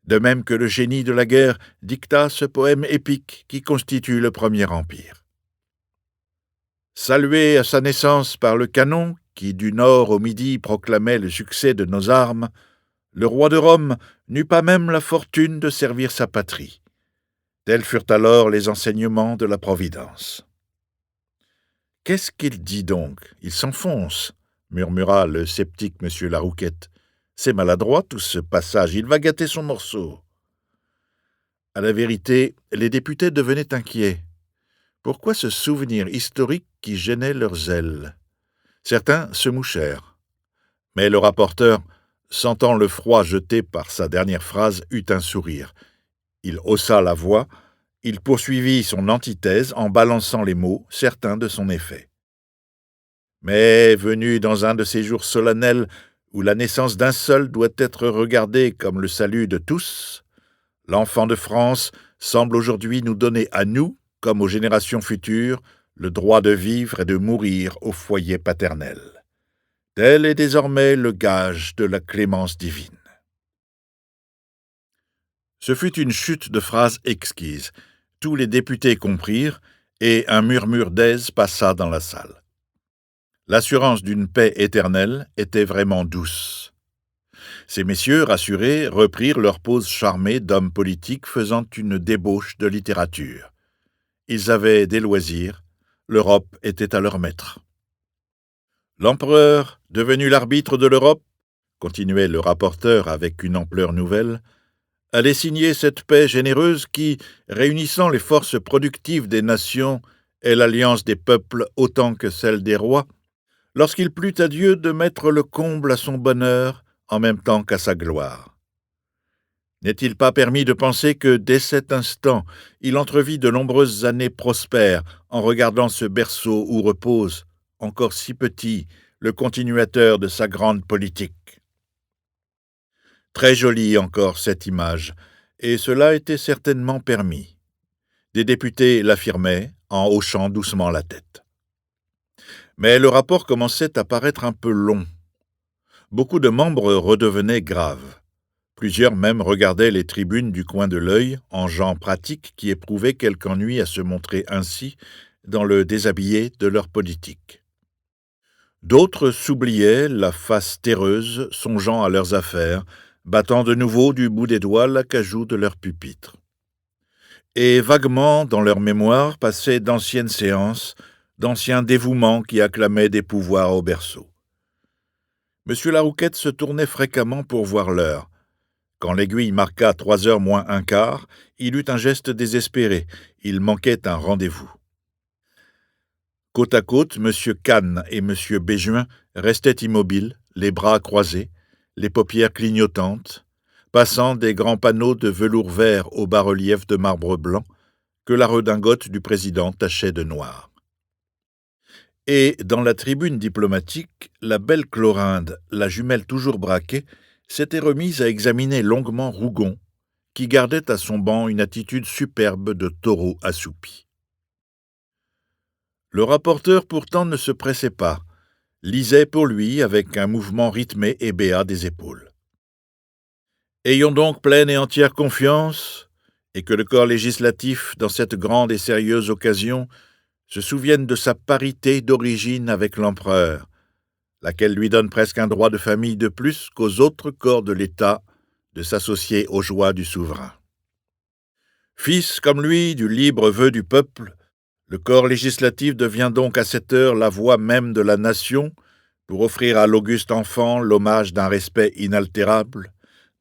de même que le génie de la guerre dicta ce poème épique qui constitue le premier empire. Salué à sa naissance par le canon, qui du nord au midi proclamait le succès de nos armes, le roi de Rome n'eut pas même la fortune de servir sa patrie. Tels furent alors les enseignements de la Providence. « Qu'est-ce qu'il dit donc? Il s'enfonce » murmura le sceptique M. Larouquette. « C'est maladroit tout ce passage, il va gâter son morceau. » À la vérité, les députés devenaient inquiets. Pourquoi ce souvenir historique qui gênait leurs ailes? Certains se mouchèrent. Mais le rapporteur, sentant le froid jeté par sa dernière phrase, eut un sourire. Il haussa la voix, il poursuivit son antithèse en balançant les mots, certains de son effet. Mais, venu dans un de ces jours solennels où la naissance d'un seul doit être regardée comme le salut de tous, l'enfant de France semble aujourd'hui nous donner à nous, comme aux générations futures, le droit de vivre et de mourir au foyer paternel. Tel est désormais le gage de la clémence divine. Ce fut une chute de phrases exquise. Tous les députés comprirent, et un murmure d'aise passa dans la salle. L'assurance d'une paix éternelle était vraiment douce. Ces messieurs, rassurés, reprirent leur pose charmée d'hommes politiques faisant une débauche de littérature. Ils avaient des loisirs, l'Europe était à leur maître. L'empereur, devenu l'arbitre de l'Europe, continuait le rapporteur avec une ampleur nouvelle, allait signer cette paix généreuse qui, réunissant les forces productives des nations, est l'alliance des peuples autant que celle des rois, lorsqu'il plut à Dieu de mettre le comble à son bonheur en même temps qu'à sa gloire. N'est-il pas permis de penser que, dès cet instant, il entrevit de nombreuses années prospères en regardant ce berceau où repose, encore si petit, le continuateur de sa grande politique? Très jolie encore cette image, et cela était certainement permis. Des députés l'affirmaient en hochant doucement la tête. Mais le rapport commençait à paraître un peu long. Beaucoup de membres redevenaient graves. Plusieurs même regardaient les tribunes du coin de l'œil, en gens pratiques qui éprouvaient quelque ennui à se montrer ainsi dans le déshabillé de leur politique. D'autres s'oubliaient, la face terreuse, songeant à leurs affaires, battant de nouveau du bout des doigts l'acajou de leur pupitre. Et vaguement, dans leur mémoire, passaient d'anciennes séances, d'anciens dévouements qui acclamaient des pouvoirs au berceau. M. Larouquette se tournait fréquemment pour voir l'heure. Quand l'aiguille marqua 3h moins un quart, il eut un geste désespéré. Il manquait un rendez-vous. Côte à côte, M. Kahn et M. Béjuin restaient immobiles, les bras croisés, les paupières clignotantes, passant des grands panneaux de velours vert aux bas-reliefs de marbre blanc que la redingote du président tachait de noir. Et dans la tribune diplomatique, la belle Chlorinde, la jumelle toujours braquée, s'était remise à examiner longuement Rougon, qui gardait à son banc une attitude superbe de taureau assoupi. Le rapporteur pourtant ne se pressait pas, lisait pour lui avec un mouvement rythmé et béat des épaules. Ayons donc pleine et entière confiance, et que le corps législatif, dans cette grande et sérieuse occasion, se souvienne de sa parité d'origine avec l'empereur, laquelle lui donne presque un droit de famille de plus qu'aux autres corps de l'État de s'associer aux joies du souverain. Fils, comme lui, du libre vœu du peuple, le corps législatif devient donc à cette heure la voix même de la nation pour offrir à l'auguste enfant l'hommage d'un respect inaltérable,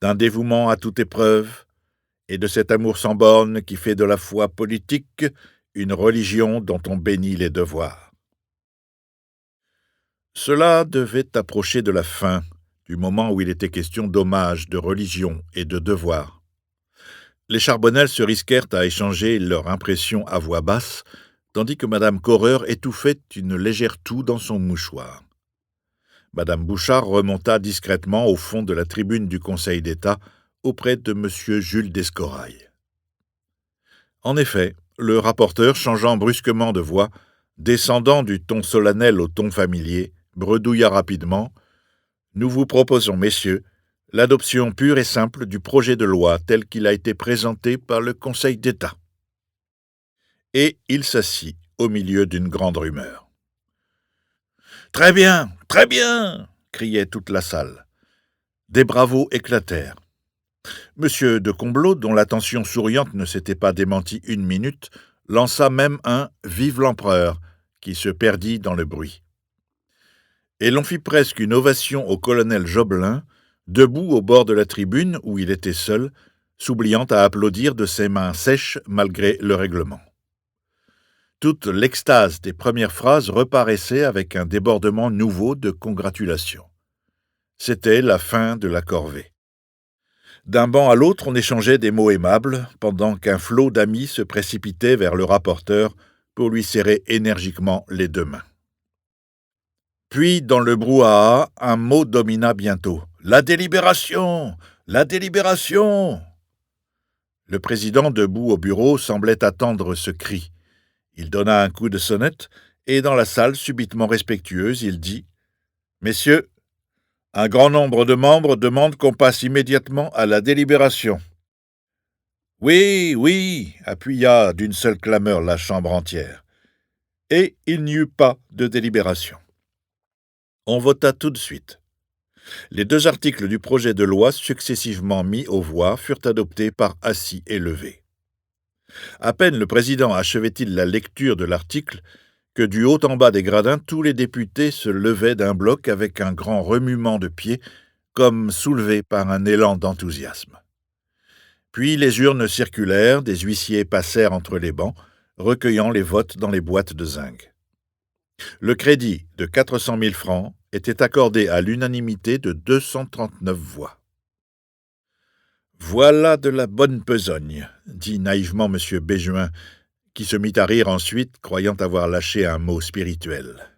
d'un dévouement à toute épreuve, et de cet amour sans bornes qui fait de la foi politique une religion dont on bénit les devoirs. Cela devait approcher de la fin, du moment où il était question d'hommage, de religion et de devoir. Les Charbonnel se risquèrent à échanger leurs impressions à voix basse, tandis que Madame Correur étouffait une légère toux dans son mouchoir. Madame Bouchard remonta discrètement au fond de la tribune du Conseil d'État, auprès de M. Jules d'Escorail. En effet, le rapporteur, changeant brusquement de voix, descendant du ton solennel au ton familier, bredouilla rapidement « Nous vous proposons, messieurs, l'adoption pure et simple du projet de loi tel qu'il a été présenté par le Conseil d'État. » Et il s'assit au milieu d'une grande rumeur. « Très bien, criait toute la salle. Des bravos éclatèrent. Monsieur de Comblot, dont l'attention souriante ne s'était pas démentie une minute, lança même un « Vive l'empereur » qui se perdit dans le bruit. Et l'on fit presque une ovation au colonel Jobelin, debout au bord de la tribune où il était seul, s'oubliant à applaudir de ses mains sèches malgré le règlement. Toute l'extase des premières phrases reparaissait avec un débordement nouveau de congratulations. C'était la fin de la corvée. D'un banc à l'autre, on échangeait des mots aimables, pendant qu'un flot d'amis se précipitait vers le rapporteur pour lui serrer énergiquement les deux mains. Puis, dans le brouhaha, un mot domina bientôt. « La délibération ! La délibération !» Le président, debout au bureau, semblait attendre ce cri. Il donna un coup de sonnette, et dans la salle subitement respectueuse, il dit « Messieurs, un grand nombre de membres demandent qu'on passe immédiatement à la délibération. » « Oui, oui !» appuya d'une seule clameur la chambre entière. Et il n'y eut pas de délibération. On vota tout de suite. Les 2 articles du projet de loi successivement mis aux voix furent adoptés par assis et levé. À peine le président achevait-il la lecture de l'article que du haut en bas des gradins, tous les députés se levaient d'un bloc avec un grand remuement de pieds, comme soulevés par un élan d'enthousiasme. Puis les urnes circulèrent, des huissiers passèrent entre les bancs, recueillant les votes dans les boîtes de zinc. Le crédit de 400 000 francs était accordé à l'unanimité de 239 voix. « Voilà de la bonne besogne, » dit naïvement M. Béjuin, qui se mit à rire ensuite, croyant avoir lâché un mot spirituel.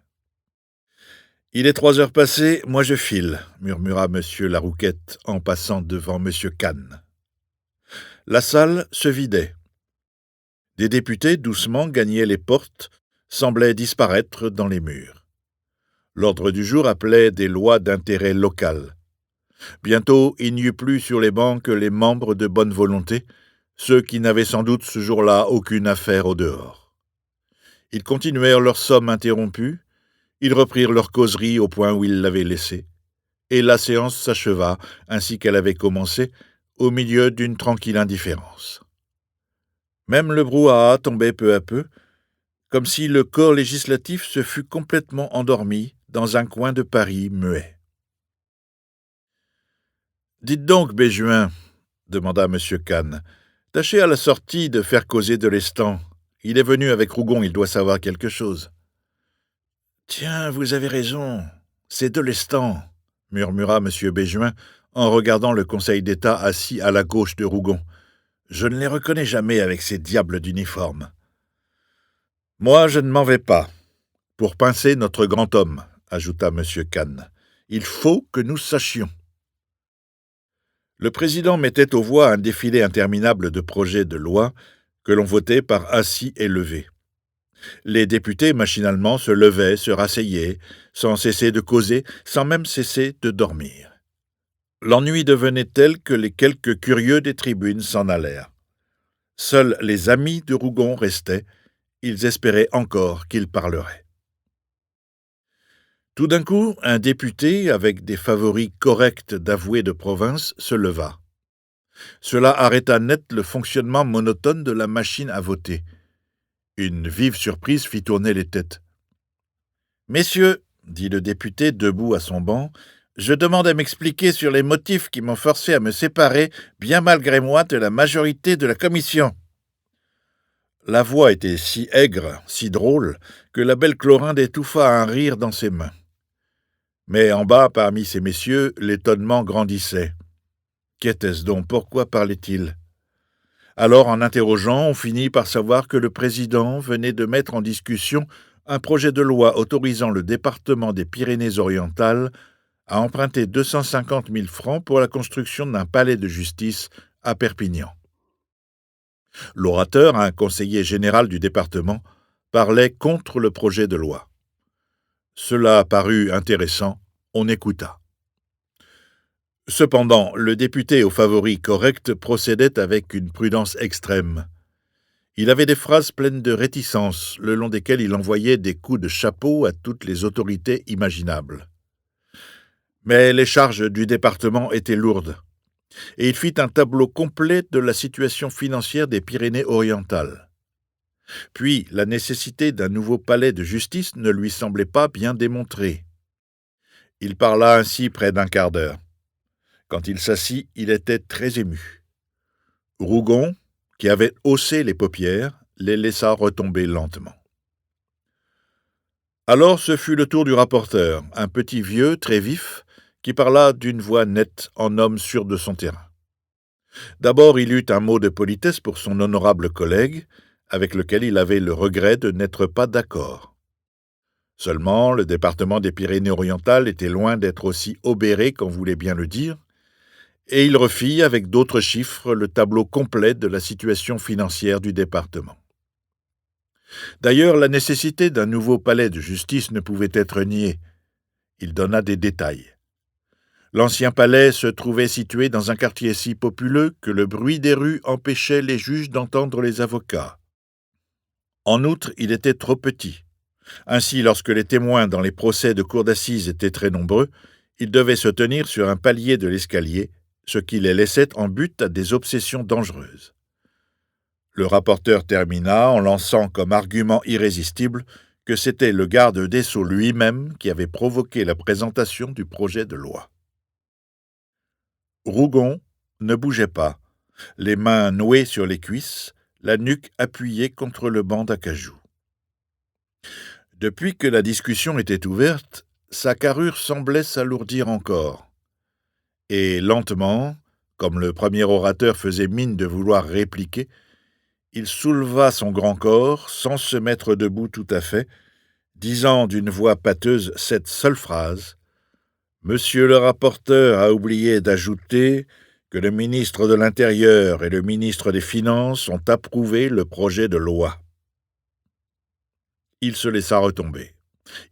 « Il est 3 heures passées, moi je file, » murmura M. Larouquette en passant devant M. Kahn. La salle se vidait. Des députés doucement gagnaient les portes, semblaient disparaître dans les murs. L'ordre du jour appelait des lois d'intérêt local. Bientôt, il n'y eut plus sur les bancs que les membres de bonne volonté, ceux qui n'avaient sans doute ce jour-là aucune affaire au dehors. Ils continuèrent leur somme interrompue, ils reprirent leur causerie au point où ils l'avaient laissée, et la séance s'acheva, ainsi qu'elle avait commencé, au milieu d'une tranquille indifférence. Même le brouhaha tombait peu à peu, comme si le corps législatif se fût complètement endormi dans un coin de Paris muet. « Dites donc, Béjuin, demanda M. Kahn, tâchez à la sortie de faire causer de Lestan. Il est venu avec Rougon, il doit savoir quelque chose. »« Tiens, vous avez raison, c'est de Lestan, » murmura M. Béjuin en regardant le Conseil d'État assis à la gauche de Rougon. « Je ne les reconnais jamais avec ces diables d'uniforme. »« Moi, je ne m'en vais pas. Pour pincer notre grand homme, » ajouta M. Kahn. « Il faut que nous sachions. » Le président mettait aux voix un défilé interminable de projets de loi que l'on votait par assis et levé. Les députés, machinalement, se levaient, se rasseyaient, sans cesser de causer, sans même cesser de dormir. L'ennui devenait tel que les quelques curieux des tribunes s'en allèrent. Seuls les amis de Rougon restaient, ils espéraient encore qu'il parlerait. Tout d'un coup, un député, avec des favoris corrects d'avoués de province, se leva. Cela arrêta net le fonctionnement monotone de la machine à voter. Une vive surprise fit tourner les têtes. « Messieurs, » dit le député debout à son banc, « je demande à m'expliquer sur les motifs qui m'ont forcé à me séparer, bien malgré moi, de la majorité de la commission. » La voix était si aigre, si drôle, que la belle Chlorinde étouffa un rire dans ses mains. Mais en bas, parmi ces messieurs, l'étonnement grandissait. Qu'était-ce donc? Pourquoi parlait-il? Alors, en interrogeant, on finit par savoir que le président venait de mettre en discussion un projet de loi autorisant le département des Pyrénées-Orientales à emprunter 250 000 francs pour la construction d'un palais de justice à Perpignan. L'orateur, un conseiller général du département, parlait contre le projet de loi. Cela parut intéressant, on écouta. Cependant, le député aux favoris corrects procédait avec une prudence extrême. Il avait des phrases pleines de réticence, le long desquelles il envoyait des coups de chapeau à toutes les autorités imaginables. Mais les charges du département étaient lourdes, et il fit un tableau complet de la situation financière des Pyrénées-Orientales. Puis, la nécessité d'un nouveau palais de justice ne lui semblait pas bien démontrée. Il parla ainsi près d'un quart d'heure. Quand il s'assit, il était très ému. Rougon, qui avait haussé les paupières, les laissa retomber lentement. Alors ce fut le tour du rapporteur, un petit vieux très vif, qui parla d'une voix nette en homme sûr de son terrain. D'abord il eut un mot de politesse pour son honorable collègue, avec lequel il avait le regret de n'être pas d'accord. Seulement, le département des Pyrénées-Orientales était loin d'être aussi obéré qu'on voulait bien le dire, et il refit avec d'autres chiffres le tableau complet de la situation financière du département. D'ailleurs, la nécessité d'un nouveau palais de justice ne pouvait être niée. Il donna des détails. L'ancien palais se trouvait situé dans un quartier si populeux que le bruit des rues empêchait les juges d'entendre les avocats. En outre, il était trop petit. Ainsi, lorsque les témoins dans les procès de cour d'assises étaient très nombreux, ils devaient se tenir sur un palier de l'escalier, ce qui les laissait en butte à des obsessions dangereuses. Le rapporteur termina en lançant comme argument irrésistible que c'était le garde des Sceaux lui-même qui avait provoqué la présentation du projet de loi. Rougon ne bougeait pas, les mains nouées sur les cuisses, la nuque appuyée contre le banc d'acajou. Depuis que la discussion était ouverte, sa carrure semblait s'alourdir encore. Et lentement, comme le premier orateur faisait mine de vouloir répliquer, il souleva son grand corps, sans se mettre debout tout à fait, disant d'une voix pâteuse cette seule phrase : « Monsieur le rapporteur a oublié d'ajouter que le ministre de l'Intérieur et le ministre des Finances ont approuvé le projet de loi. » Il se laissa retomber.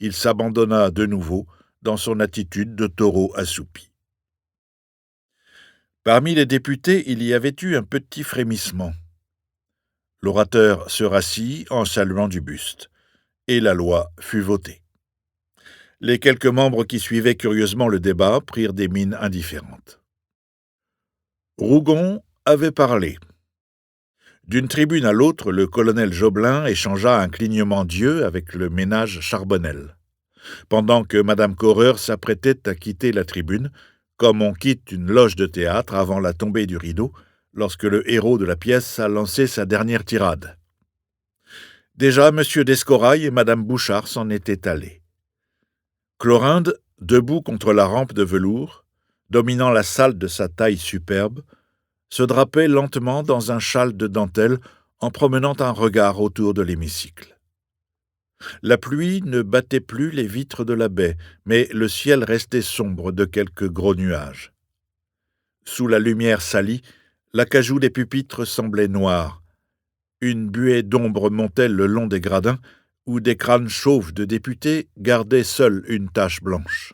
Il s'abandonna de nouveau dans son attitude de taureau assoupi. Parmi les députés, il y avait eu un petit frémissement. L'orateur se rassit en saluant du buste, et la loi fut votée. Les quelques membres qui suivaient curieusement le débat prirent des mines indifférentes. Rougon avait parlé. D'une tribune à l'autre, le colonel Joblin échangea un clignement d'yeux avec le ménage Charbonnel, pendant que Madame Correur s'apprêtait à quitter la tribune, comme on quitte une loge de théâtre avant la tombée du rideau, lorsque le héros de la pièce a lancé sa dernière tirade. Déjà, M. d'Escorail et Mme Bouchard s'en étaient allés. Chlorinde, debout contre la rampe de velours, dominant la salle de sa taille superbe, se drapait lentement dans un châle de dentelle en promenant un regard autour de l'hémicycle. La pluie ne battait plus les vitres de la baie, mais le ciel restait sombre de quelques gros nuages. Sous la lumière salie, l'acajou des pupitres semblait noir. Une buée d'ombre montait le long des gradins, où des crânes chauves de députés gardaient seuls une tache blanche.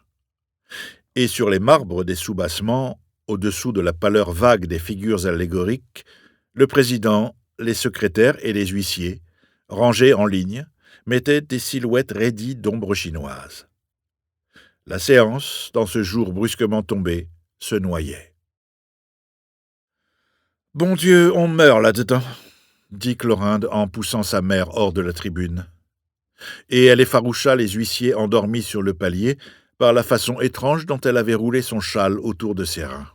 Et sur les marbres des soubassements, au-dessous de la pâleur vague des figures allégoriques, le président, les secrétaires et les huissiers, rangés en ligne, mettaient des silhouettes raidies d'ombres chinoises. La séance, dans ce jour brusquement tombé, se noyait. « Bon Dieu, on meurt là-dedans !» dit Chlorinde en poussant sa mère hors de la tribune. Et elle effaroucha les huissiers endormis sur le palier par la façon étrange dont elle avait roulé son châle autour de ses reins.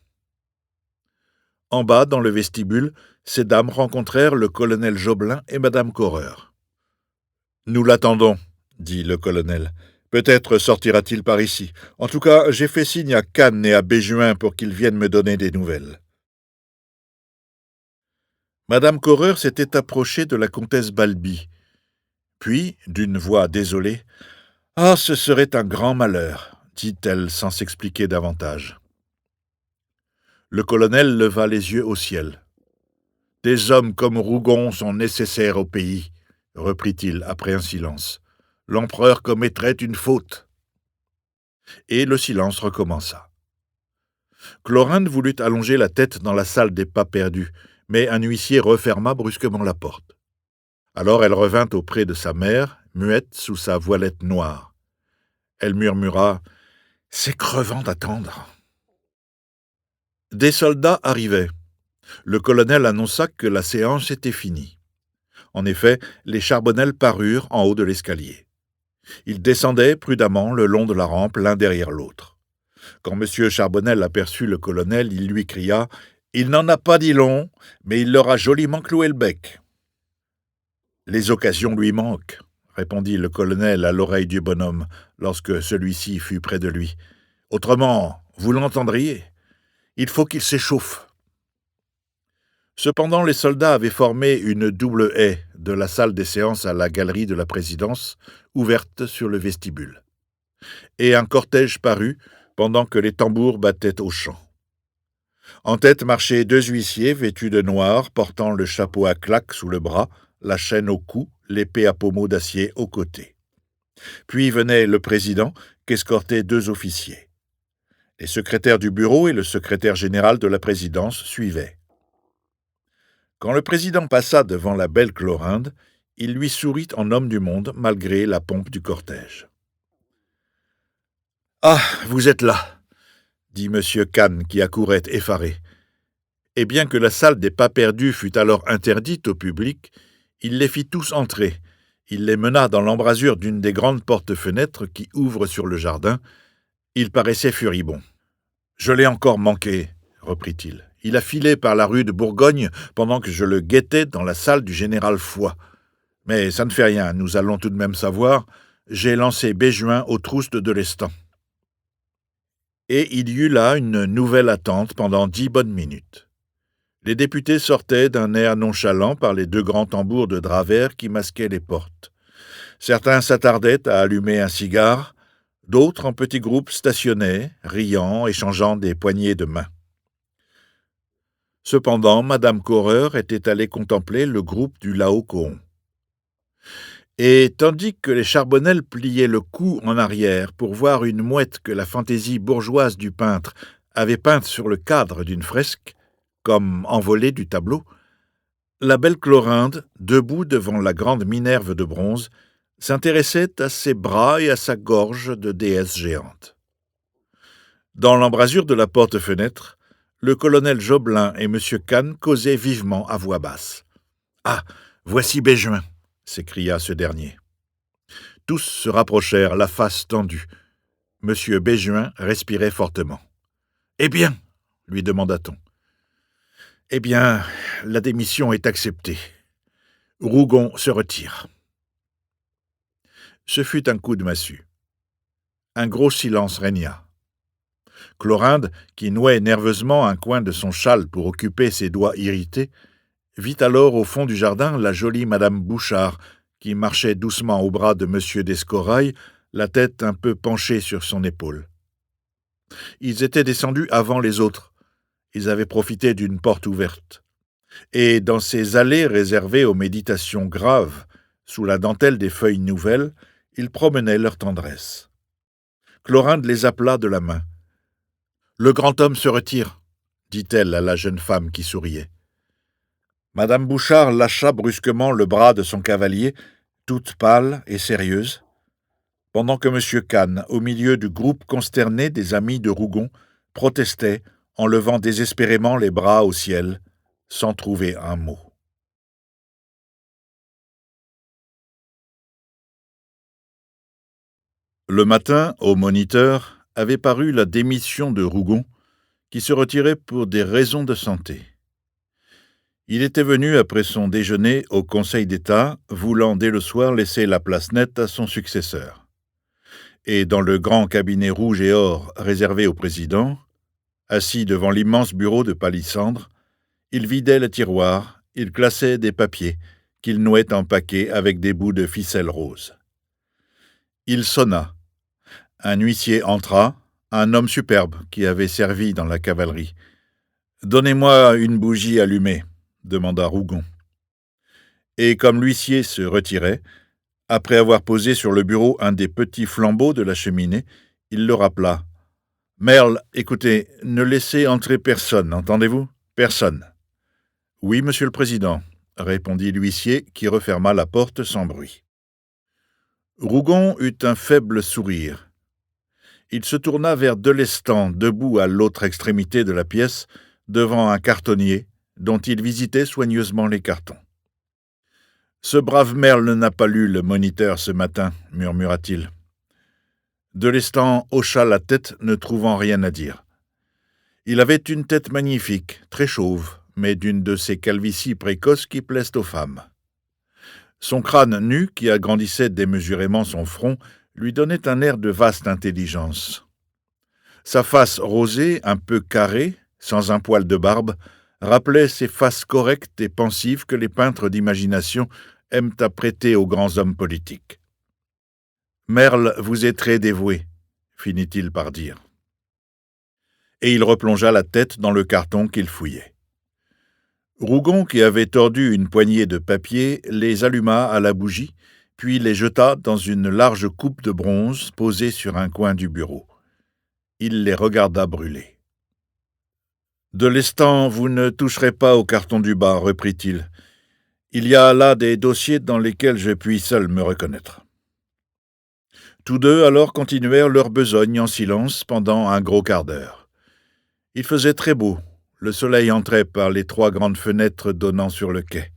En bas, dans le vestibule, ces dames rencontrèrent le colonel Joblin et Madame Correur. « Nous l'attendons, » dit le colonel. « Peut-être sortira-t-il par ici. En tout cas, j'ai fait signe à Cannes et à Béjuin pour qu'ils viennent me donner des nouvelles. » Madame Correur s'était approchée de la comtesse Balby. Puis, d'une voix désolée, « Ah, ce serait un grand malheur !» dit-elle sans s'expliquer davantage. Le colonel leva les yeux au ciel. « Des hommes comme Rougon sont nécessaires au pays, » reprit-il après un silence. « L'empereur commettrait une faute. » Et le silence recommença. Chlorinde voulut allonger la tête dans la salle des pas perdus, mais un huissier referma brusquement la porte. Alors elle revint auprès de sa mère, muette sous sa voilette noire. Elle murmura « C'est crevant d'attendre. » Des soldats arrivaient. Le colonel annonça que la séance était finie. En effet, les Charbonnel parurent en haut de l'escalier. Ils descendaient prudemment le long de la rampe l'un derrière l'autre. Quand M. Charbonnel aperçut le colonel, il lui cria « Il n'en a pas dit long, mais il leur a joliment cloué le bec. » « Les occasions lui manquent, » répondit le colonel à l'oreille du bonhomme, lorsque celui-ci fut près de lui. « Autrement, vous l'entendriez. Il faut qu'il s'échauffe. » Cependant, les soldats avaient formé une double haie de la salle des séances à la galerie de la présidence, ouverte sur le vestibule. Et un cortège parut, pendant que les tambours battaient au champ. En tête marchaient deux huissiers vêtus de noir, portant le chapeau à claques sous le bras, la chaîne au cou, l'épée à pommeau d'acier au côté. Puis venait le président, qu'escortaient deux officiers. Les secrétaires du bureau et le secrétaire général de la présidence suivaient. Quand le président passa devant la belle Chlorinde, il lui sourit en homme du monde, malgré la pompe du cortège. « Ah, vous êtes là !» dit M. Cannes, qui accourait effaré. Et bien que la salle des pas perdus fût alors interdite au public, il les fit tous entrer. Il les mena dans l'embrasure d'une des grandes portes-fenêtres qui ouvrent sur le jardin. Il paraissait furibond. « Je l'ai encore manqué, » reprit-il. « Il a filé par la rue de Bourgogne pendant que je le guettais dans la salle du général Foy. Mais ça ne fait rien, nous allons tout de même savoir. J'ai lancé Béjuin aux trousses de Lestan. » Et il y eut là une nouvelle attente pendant 10 bonnes minutes. Les députés sortaient d'un air nonchalant par les deux grands tambours de drap vert qui masquaient les portes. Certains s'attardaient à allumer un cigare, d'autres en petits groupes stationnaient, riant, échangeant des poignées de main. Cependant, Madame Correur était allée contempler le groupe du Laocoon. Et tandis que les Charbonnel pliaient le cou en arrière pour voir une mouette que la fantaisie bourgeoise du peintre avait peint sur le cadre d'une fresque, comme envolée du tableau, la belle Chlorinde, debout devant la grande Minerve de bronze, s'intéressait à ses bras et à sa gorge de déesse géante. Dans l'embrasure de la porte-fenêtre, le colonel Joblin et M. Kahn causaient vivement à voix basse. « Ah, voici Béjuin !» s'écria ce dernier. Tous se rapprochèrent, la face tendue. M. Béjuin respirait fortement. « Eh bien ?» lui demanda-t-on. « Eh bien, la démission est acceptée. Rougon se retire. » Ce fut un coup de massue. Un gros silence régna. Chlorinde, qui nouait nerveusement un coin de son châle pour occuper ses doigts irrités, vit alors au fond du jardin la jolie Madame Bouchard, qui marchait doucement au bras de M. d'Escorail, la tête un peu penchée sur son épaule. Ils étaient descendus avant les autres. Ils avaient profité d'une porte ouverte. Et dans ces allées réservées aux méditations graves, sous la dentelle des feuilles nouvelles, ils promenaient leur tendresse. Chlorinde les appela de la main. « Le grand homme se retire, » dit-elle à la jeune femme qui souriait. Madame Bouchard lâcha brusquement le bras de son cavalier, toute pâle et sérieuse, pendant que M. Kahn, au milieu du groupe consterné des amis de Rougon, protestait en levant désespérément les bras au ciel, sans trouver un mot. Le matin, au Moniteur, avait paru la démission de Rougon, qui se retirait pour des raisons de santé. Il était venu après son déjeuner au Conseil d'État, voulant dès le soir laisser la place nette à son successeur. Et dans le grand cabinet rouge et or réservé au président, assis devant l'immense bureau de palissandre, il vidait le tiroir, il classait des papiers qu'il nouait en paquets avec des bouts de ficelle rose. Il sonna. Un huissier entra, un homme superbe qui avait servi dans la cavalerie. « Donnez-moi une bougie allumée », demanda Rougon. Et comme l'huissier se retirait, après avoir posé sur le bureau un des petits flambeaux de la cheminée, il le rappela. « Merle, écoutez, ne laissez entrer personne, entendez-vous? Personne. »« Oui, monsieur le président, » répondit l'huissier qui referma la porte sans bruit. Rougon eut un faible sourire. Il se tourna vers Delestan, debout à l'autre extrémité de la pièce, devant un cartonnier, dont il visitait soigneusement les cartons. « Ce brave Merle n'a pas lu le Moniteur ce matin, » murmura-t-il. Delestan hocha la tête, ne trouvant rien à dire. Il avait une tête magnifique, très chauve, mais d'une de ces calvities précoces qui plaisent aux femmes. Son crâne nu, qui agrandissait démesurément son front, lui donnait un air de vaste intelligence. Sa face rosée, un peu carrée, sans un poil de barbe, rappelait ces faces correctes et pensives que les peintres d'imagination aiment à prêter aux grands hommes politiques. « Merle vous est très dévoué, » finit-il par dire. Et il replongea la tête dans le carton qu'il fouillait. Rougon, qui avait tordu une poignée de papier, les alluma à la bougie, puis les jeta dans une large coupe de bronze posée sur un coin du bureau. Il les regarda brûler. « Delestan, vous ne toucherez pas au carton du bas, reprit-il. Il y a là des dossiers dans lesquels je puis seul me reconnaître. » Tous deux alors continuèrent leur besogne en silence pendant un gros quart d'heure. Il faisait très beau, le soleil entrait par les 3 grandes fenêtres donnant sur le quai.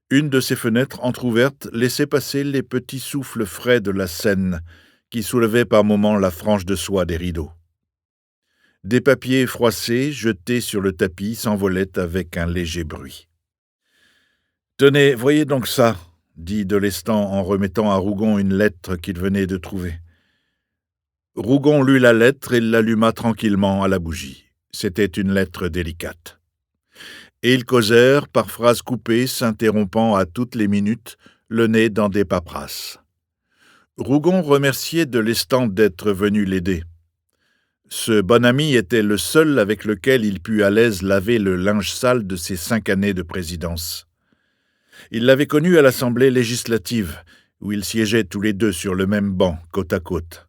Une de ces fenêtres entr'ouvertes laissait passer les petits souffles frais de la Seine qui soulevaient par moments la frange de soie des rideaux. Des papiers froissés jetés sur le tapis s'envolaient avec un léger bruit. « Tenez, voyez donc ça !» dit Delestan en remettant à Rougon une lettre qu'il venait de trouver. Rougon lut la lettre et l'alluma tranquillement à la bougie. C'était une lettre délicate. Et ils causèrent par phrases coupées, s'interrompant à toutes les minutes, le nez dans des paperasses. Rougon remerciait Delestan d'être venu l'aider. Ce bon ami était le seul avec lequel il put à l'aise laver le linge sale de ses 5 années de présidence. Il l'avait connu à l'Assemblée législative, où ils siégeaient tous les deux sur le même banc, côte à côte.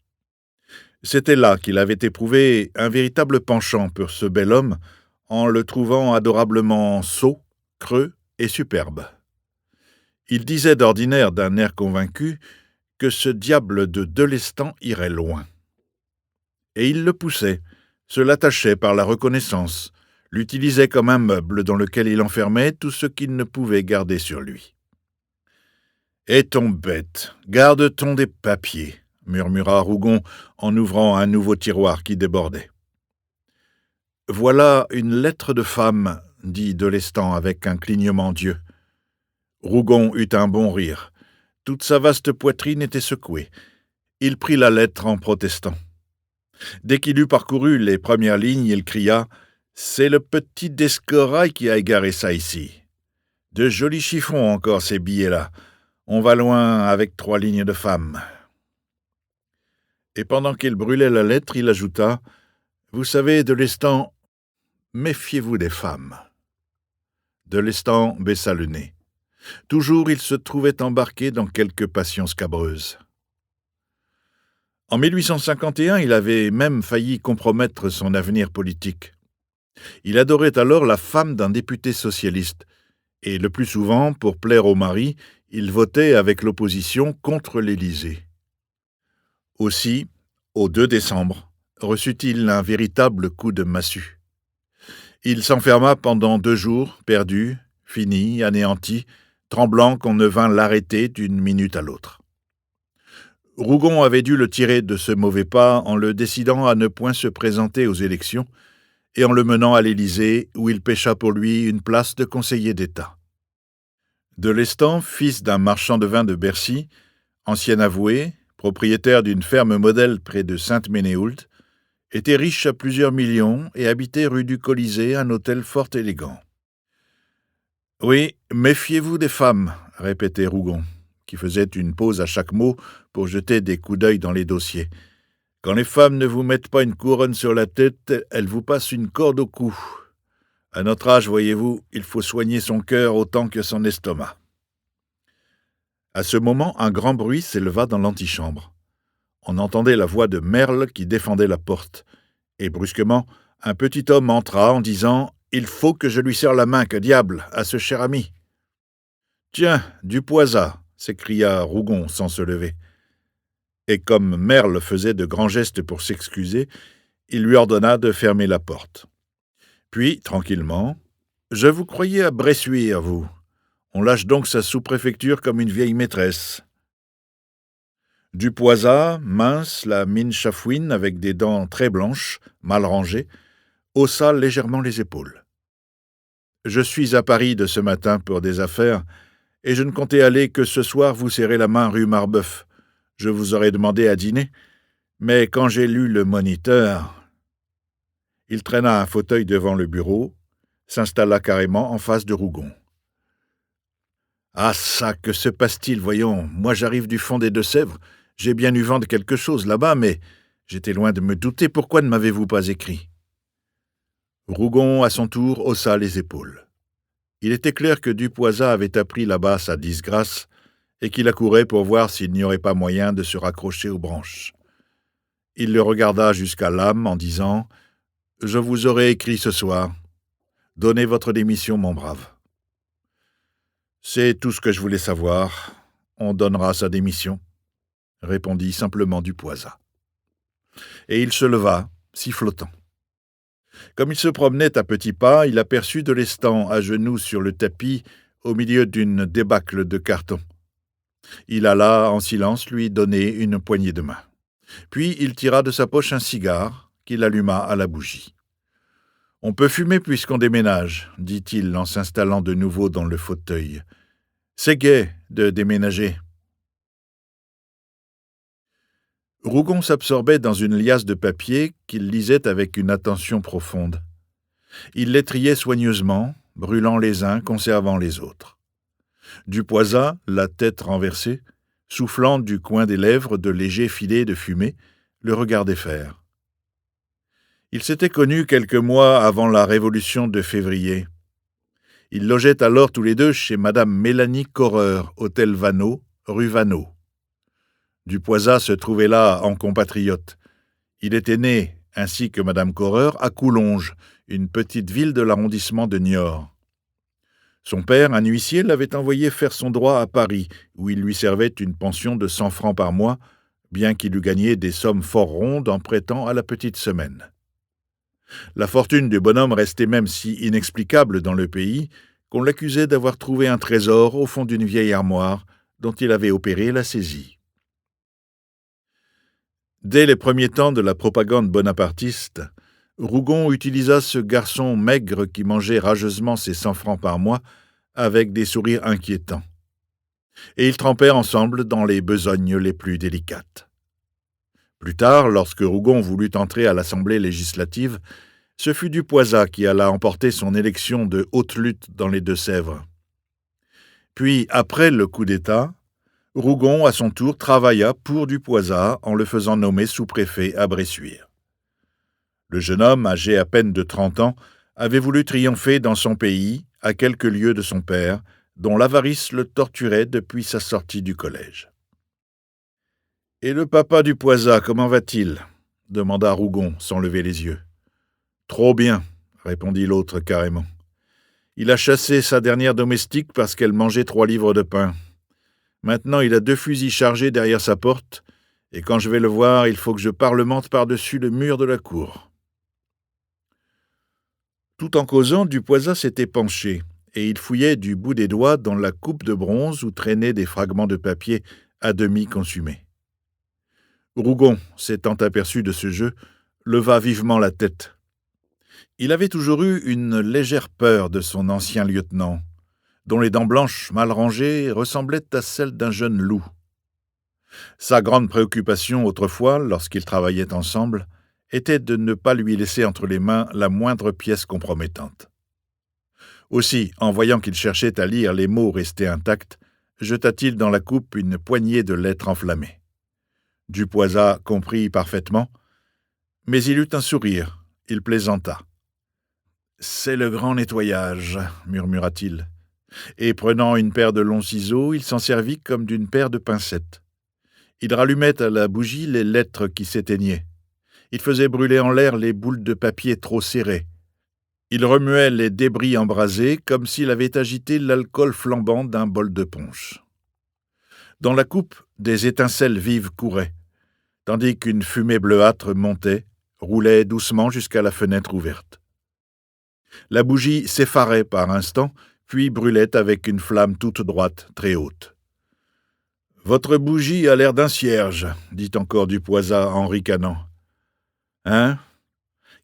C'était là qu'il avait éprouvé un véritable penchant pour ce bel homme, en le trouvant adorablement sot, creux et superbe. Il disait d'ordinaire d'un air convaincu que ce diable de Delestan irait loin. Et il le poussait, se l'attachait par la reconnaissance, l'utilisait comme un meuble dans lequel il enfermait tout ce qu'il ne pouvait garder sur lui. « Est-on bête, garde-t-on des papiers ?» murmura Rougon en ouvrant un nouveau tiroir qui débordait. « Voilà une lettre de femme, » dit Delestan avec un clignement d'yeux. Rougon eut un bon rire. Toute sa vaste poitrine était secouée. Il prit la lettre en protestant. Dès qu'il eut parcouru les premières lignes, il cria « C'est le petit Descorail qui a égaré ça ici. De jolis chiffons encore, ces billets-là. On va loin avec 3 lignes de femme. » Et pendant qu'il brûlait la lettre, il ajouta « Vous savez, Delestan, méfiez-vous des femmes. » Delestan baissa le nez. Toujours, il se trouvait embarqué dans quelque passion scabreuse. En 1851, il avait même failli compromettre son avenir politique. Il adorait alors la femme d'un député socialiste, et le plus souvent, pour plaire au mari, il votait avec l'opposition contre l'Élysée. Aussi, au 2 décembre, reçut-il un véritable coup de massue. Il s'enferma pendant 2 jours, perdu, fini, anéanti, tremblant qu'on ne vînt l'arrêter d'une minute à l'autre. Rougon avait dû le tirer de ce mauvais pas en le décidant à ne point se présenter aux élections et en le menant à l'Élysée où il pêcha pour lui une place de conseiller d'État. Delestan, fils d'un marchand de vin de Bercy, ancien avoué, propriétaire d'une ferme modèle près de Sainte-Ménéhould, était riche à plusieurs millions et habitait rue du Colisée un hôtel fort élégant. « Oui, méfiez-vous des femmes », répétait Rougon, qui faisait une pause à chaque mot pour jeter des coups d'œil dans les dossiers. « Quand les femmes ne vous mettent pas une couronne sur la tête, elles vous passent une corde au cou. À notre âge, voyez-vous, il faut soigner son cœur autant que son estomac. » À ce moment, un grand bruit s'éleva dans l'antichambre. On entendait la voix de Merle qui défendait la porte, et brusquement, un petit homme entra en disant « Il faut que je lui serre la main, que diable, à ce cher ami !»« Tiens, du Poisat !» s'écria Rougon sans se lever. Et comme Merle faisait de grands gestes pour s'excuser, il lui ordonna de fermer la porte. Puis, tranquillement, « Je vous croyais à Bressuire, vous. On lâche donc sa sous-préfecture comme une vieille maîtresse. » Du Poisat, mince, la mine chafouine, avec des dents très blanches, mal rangées, haussa légèrement les épaules. « Je suis à Paris de ce matin pour des affaires, et je ne comptais aller que ce soir vous serrer la main rue Marbeuf. Je vous aurais demandé à dîner, mais quand j'ai lu le Moniteur... » Il traîna un fauteuil devant le bureau, s'installa carrément en face de Rougon. « Ah ça, que se passe-t-il, voyons, moi j'arrive du fond des Deux-Sèvres, j'ai bien eu vent de quelque chose là-bas, mais j'étais loin de me douter, pourquoi ne m'avez-vous pas écrit ?» Rougon, à son tour, haussa les épaules. Il était clair que du Poisat avait appris là-bas sa disgrâce et qu'il accourait pour voir s'il n'y aurait pas moyen de se raccrocher aux branches. Il le regarda jusqu'à l'âme en disant « Je vous aurai écrit ce soir. Donnez votre démission, mon brave. » « C'est tout ce que je voulais savoir. On donnera sa démission, » répondit simplement du Poisat. Et il se leva, sifflotant. Comme il se promenait à petits pas, il aperçut Delestan à genoux sur le tapis au milieu d'une débâcle de carton. Il alla, en silence, lui donner une poignée de main. Puis il tira de sa poche un cigare qu'il alluma à la bougie. « On peut fumer puisqu'on déménage, » dit-il en s'installant de nouveau dans le fauteuil. « C'est gai de déménager. » Rougon s'absorbait dans une liasse de papier qu'il lisait avec une attention profonde. Il les triait soigneusement, brûlant les uns, conservant les autres. Du Poisat, la tête renversée, soufflant du coin des lèvres de légers filets de fumée, le regardait faire. Ils s'étaient connus quelques mois avant la Révolution de février. Ils logeaient alors tous les deux chez Madame Mélanie Correur, hôtel Vanneau, rue Vanneau. Du Poisat se trouvait là en compatriote. Il était né, ainsi que Madame Correur, à Coulonges, une petite ville de l'arrondissement de Niort. Son père, un huissier, l'avait envoyé faire son droit à Paris, où il lui servait une pension de 100 francs par mois, bien qu'il eût gagné des sommes fort rondes en prêtant à la petite semaine. La fortune du bonhomme restait même si inexplicable dans le pays qu'on l'accusait d'avoir trouvé un trésor au fond d'une vieille armoire dont il avait opéré la saisie. Dès les premiers temps de la propagande bonapartiste, Rougon utilisa ce garçon maigre qui mangeait rageusement ses 100 francs par mois avec des sourires inquiétants. Et ils trempèrent ensemble dans les besognes les plus délicates. Plus tard, lorsque Rougon voulut entrer à l'Assemblée législative, ce fut Dupoisat qui alla emporter son élection de haute lutte dans les Deux-Sèvres. Puis, après le coup d'État, Rougon, à son tour, travailla pour Dupoisat en le faisant nommer sous-préfet à Bressuire. Le jeune homme, âgé à peine de 30 ans, avait voulu triompher dans son pays, à quelques lieues de son père, dont l'avarice le torturait depuis sa sortie du collège. « Et le papa Dupoisat, comment va-t-il » demanda Rougon, sans lever les yeux. « Trop bien, » répondit l'autre carrément. « Il a chassé sa dernière domestique parce qu'elle mangeait 3 livres de pain. Maintenant, il a 2 fusils chargés derrière sa porte, et quand je vais le voir, il faut que je parlemente par-dessus le mur de la cour. » Tout en causant, Dupoisat s'était penché, et il fouillait du bout des doigts dans la coupe de bronze où traînaient des fragments de papier à demi consumés. Rougon, s'étant aperçu de ce jeu, leva vivement la tête. Il avait toujours eu une légère peur de son ancien lieutenant, dont les dents blanches mal rangées ressemblaient à celles d'un jeune loup. Sa grande préoccupation autrefois, lorsqu'ils travaillaient ensemble, était de ne pas lui laisser entre les mains la moindre pièce compromettante. Aussi, en voyant qu'il cherchait à lire les mots restés intacts, jeta-t-il dans la coupe une poignée de lettres enflammées. Dupoisat comprit parfaitement, mais il eut un sourire, il plaisanta. « C'est le grand nettoyage, » murmura-t-il, et prenant une paire de longs ciseaux, il s'en servit comme d'une paire de pincettes. Il rallumait à la bougie les lettres qui s'éteignaient. Il faisait brûler en l'air les boules de papier trop serrées. Il remuait les débris embrasés comme s'il avait agité l'alcool flambant d'un bol de punch. Dans la coupe, des étincelles vives couraient, tandis qu'une fumée bleuâtre montait, roulait doucement jusqu'à la fenêtre ouverte. La bougie s'effarait par instants, puis brûlait avec une flamme toute droite, très haute. « Votre bougie a l'air d'un cierge, » dit encore Dupoisat en ricanant. « Hein ?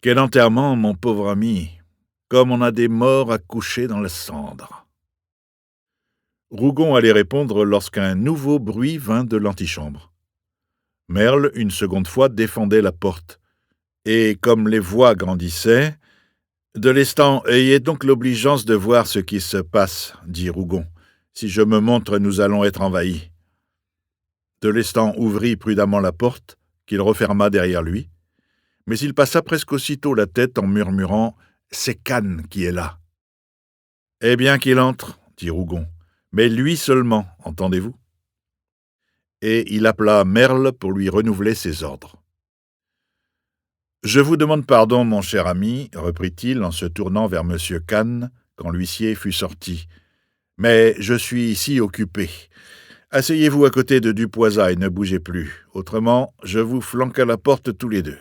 Quel enterrement, mon pauvre ami, comme on a des morts à coucher dans la cendre. » Rougon allait répondre lorsqu'un nouveau bruit vint de l'antichambre. Merle, une seconde fois, défendait la porte, et comme les voix grandissaient, « De Lestan, ayez donc l'obligeance de voir ce qui se passe, » dit Rougon. « Si je me montre, nous allons être envahis. » De Lestan ouvrit prudemment la porte, qu'il referma derrière lui, mais il passa presque aussitôt la tête en murmurant « C'est Kahn qui est là. »« Eh bien qu'il entre, » dit Rougon, « mais lui seulement, entendez-vous ?» Et il appela Merle pour lui renouveler ses ordres. « Je vous demande pardon, mon cher ami, » reprit-il en se tournant vers M. Kahn, quand l'huissier fut sorti, « mais je suis ici occupé. Asseyez-vous à côté de Dupoisat et ne bougez plus, autrement je vous flanque à la porte tous les deux. »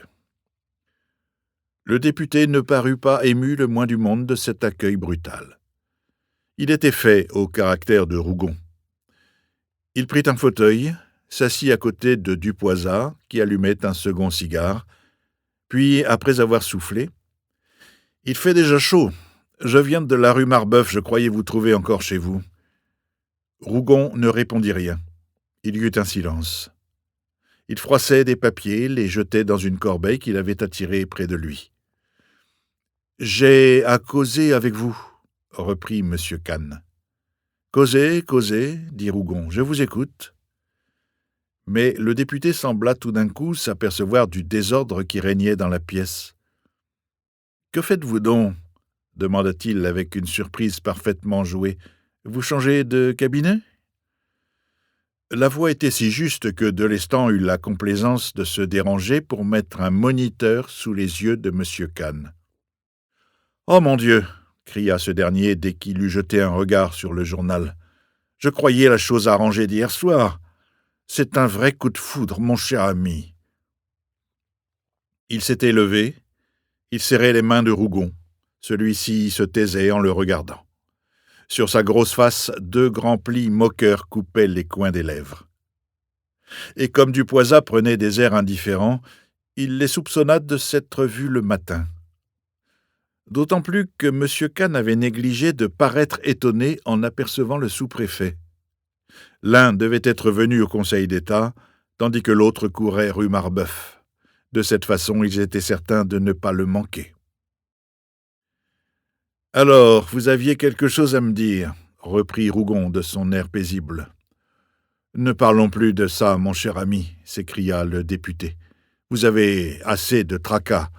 Le député ne parut pas ému le moins du monde de cet accueil brutal. Il était fait au caractère de Rougon. Il prit un fauteuil, s'assit à côté de Dupoisat, qui allumait un second cigare, puis, après avoir soufflé, « Il fait déjà chaud. Je viens de la rue Marbeuf, je croyais vous trouver encore chez vous. » Rougon ne répondit rien. Il y eut un silence. Il froissait des papiers, les jetait dans une corbeille qu'il avait attirée près de lui. « J'ai à causer avec vous, » reprit M. Kahn. « Causez, causez, » dit Rougon, « je vous écoute. » Mais le député sembla tout d'un coup s'apercevoir du désordre qui régnait dans la pièce. « Que faites-vous donc » demanda-t-il avec une surprise parfaitement jouée. « Vous changez de cabinet » La voix était si juste que Delestan eut la complaisance de se déranger pour mettre un moniteur sous les yeux de M. Kahn. « Oh mon Dieu !» cria ce dernier dès qu'il eut jeté un regard sur le journal. « Je croyais la chose arrangée d'hier soir. C'est un vrai coup de foudre, mon cher ami. » Il s'était levé, il serrait les mains de Rougon. Celui-ci se taisait en le regardant. Sur sa grosse face, 2 grands plis moqueurs coupaient les coins des lèvres. Et comme Dupoisat prenait des airs indifférents, il les soupçonna de s'être vus le matin. D'autant plus que M. Kahn avait négligé de paraître étonné en apercevant le sous-préfet. L'un devait être venu au Conseil d'État, tandis que l'autre courait rue Marbeuf. De cette façon, ils étaient certains de ne pas le manquer. « Alors, vous aviez quelque chose à me dire » reprit Rougon de son air paisible. « Ne parlons plus de ça, mon cher ami, » s'écria le député. « Vous avez assez de tracas.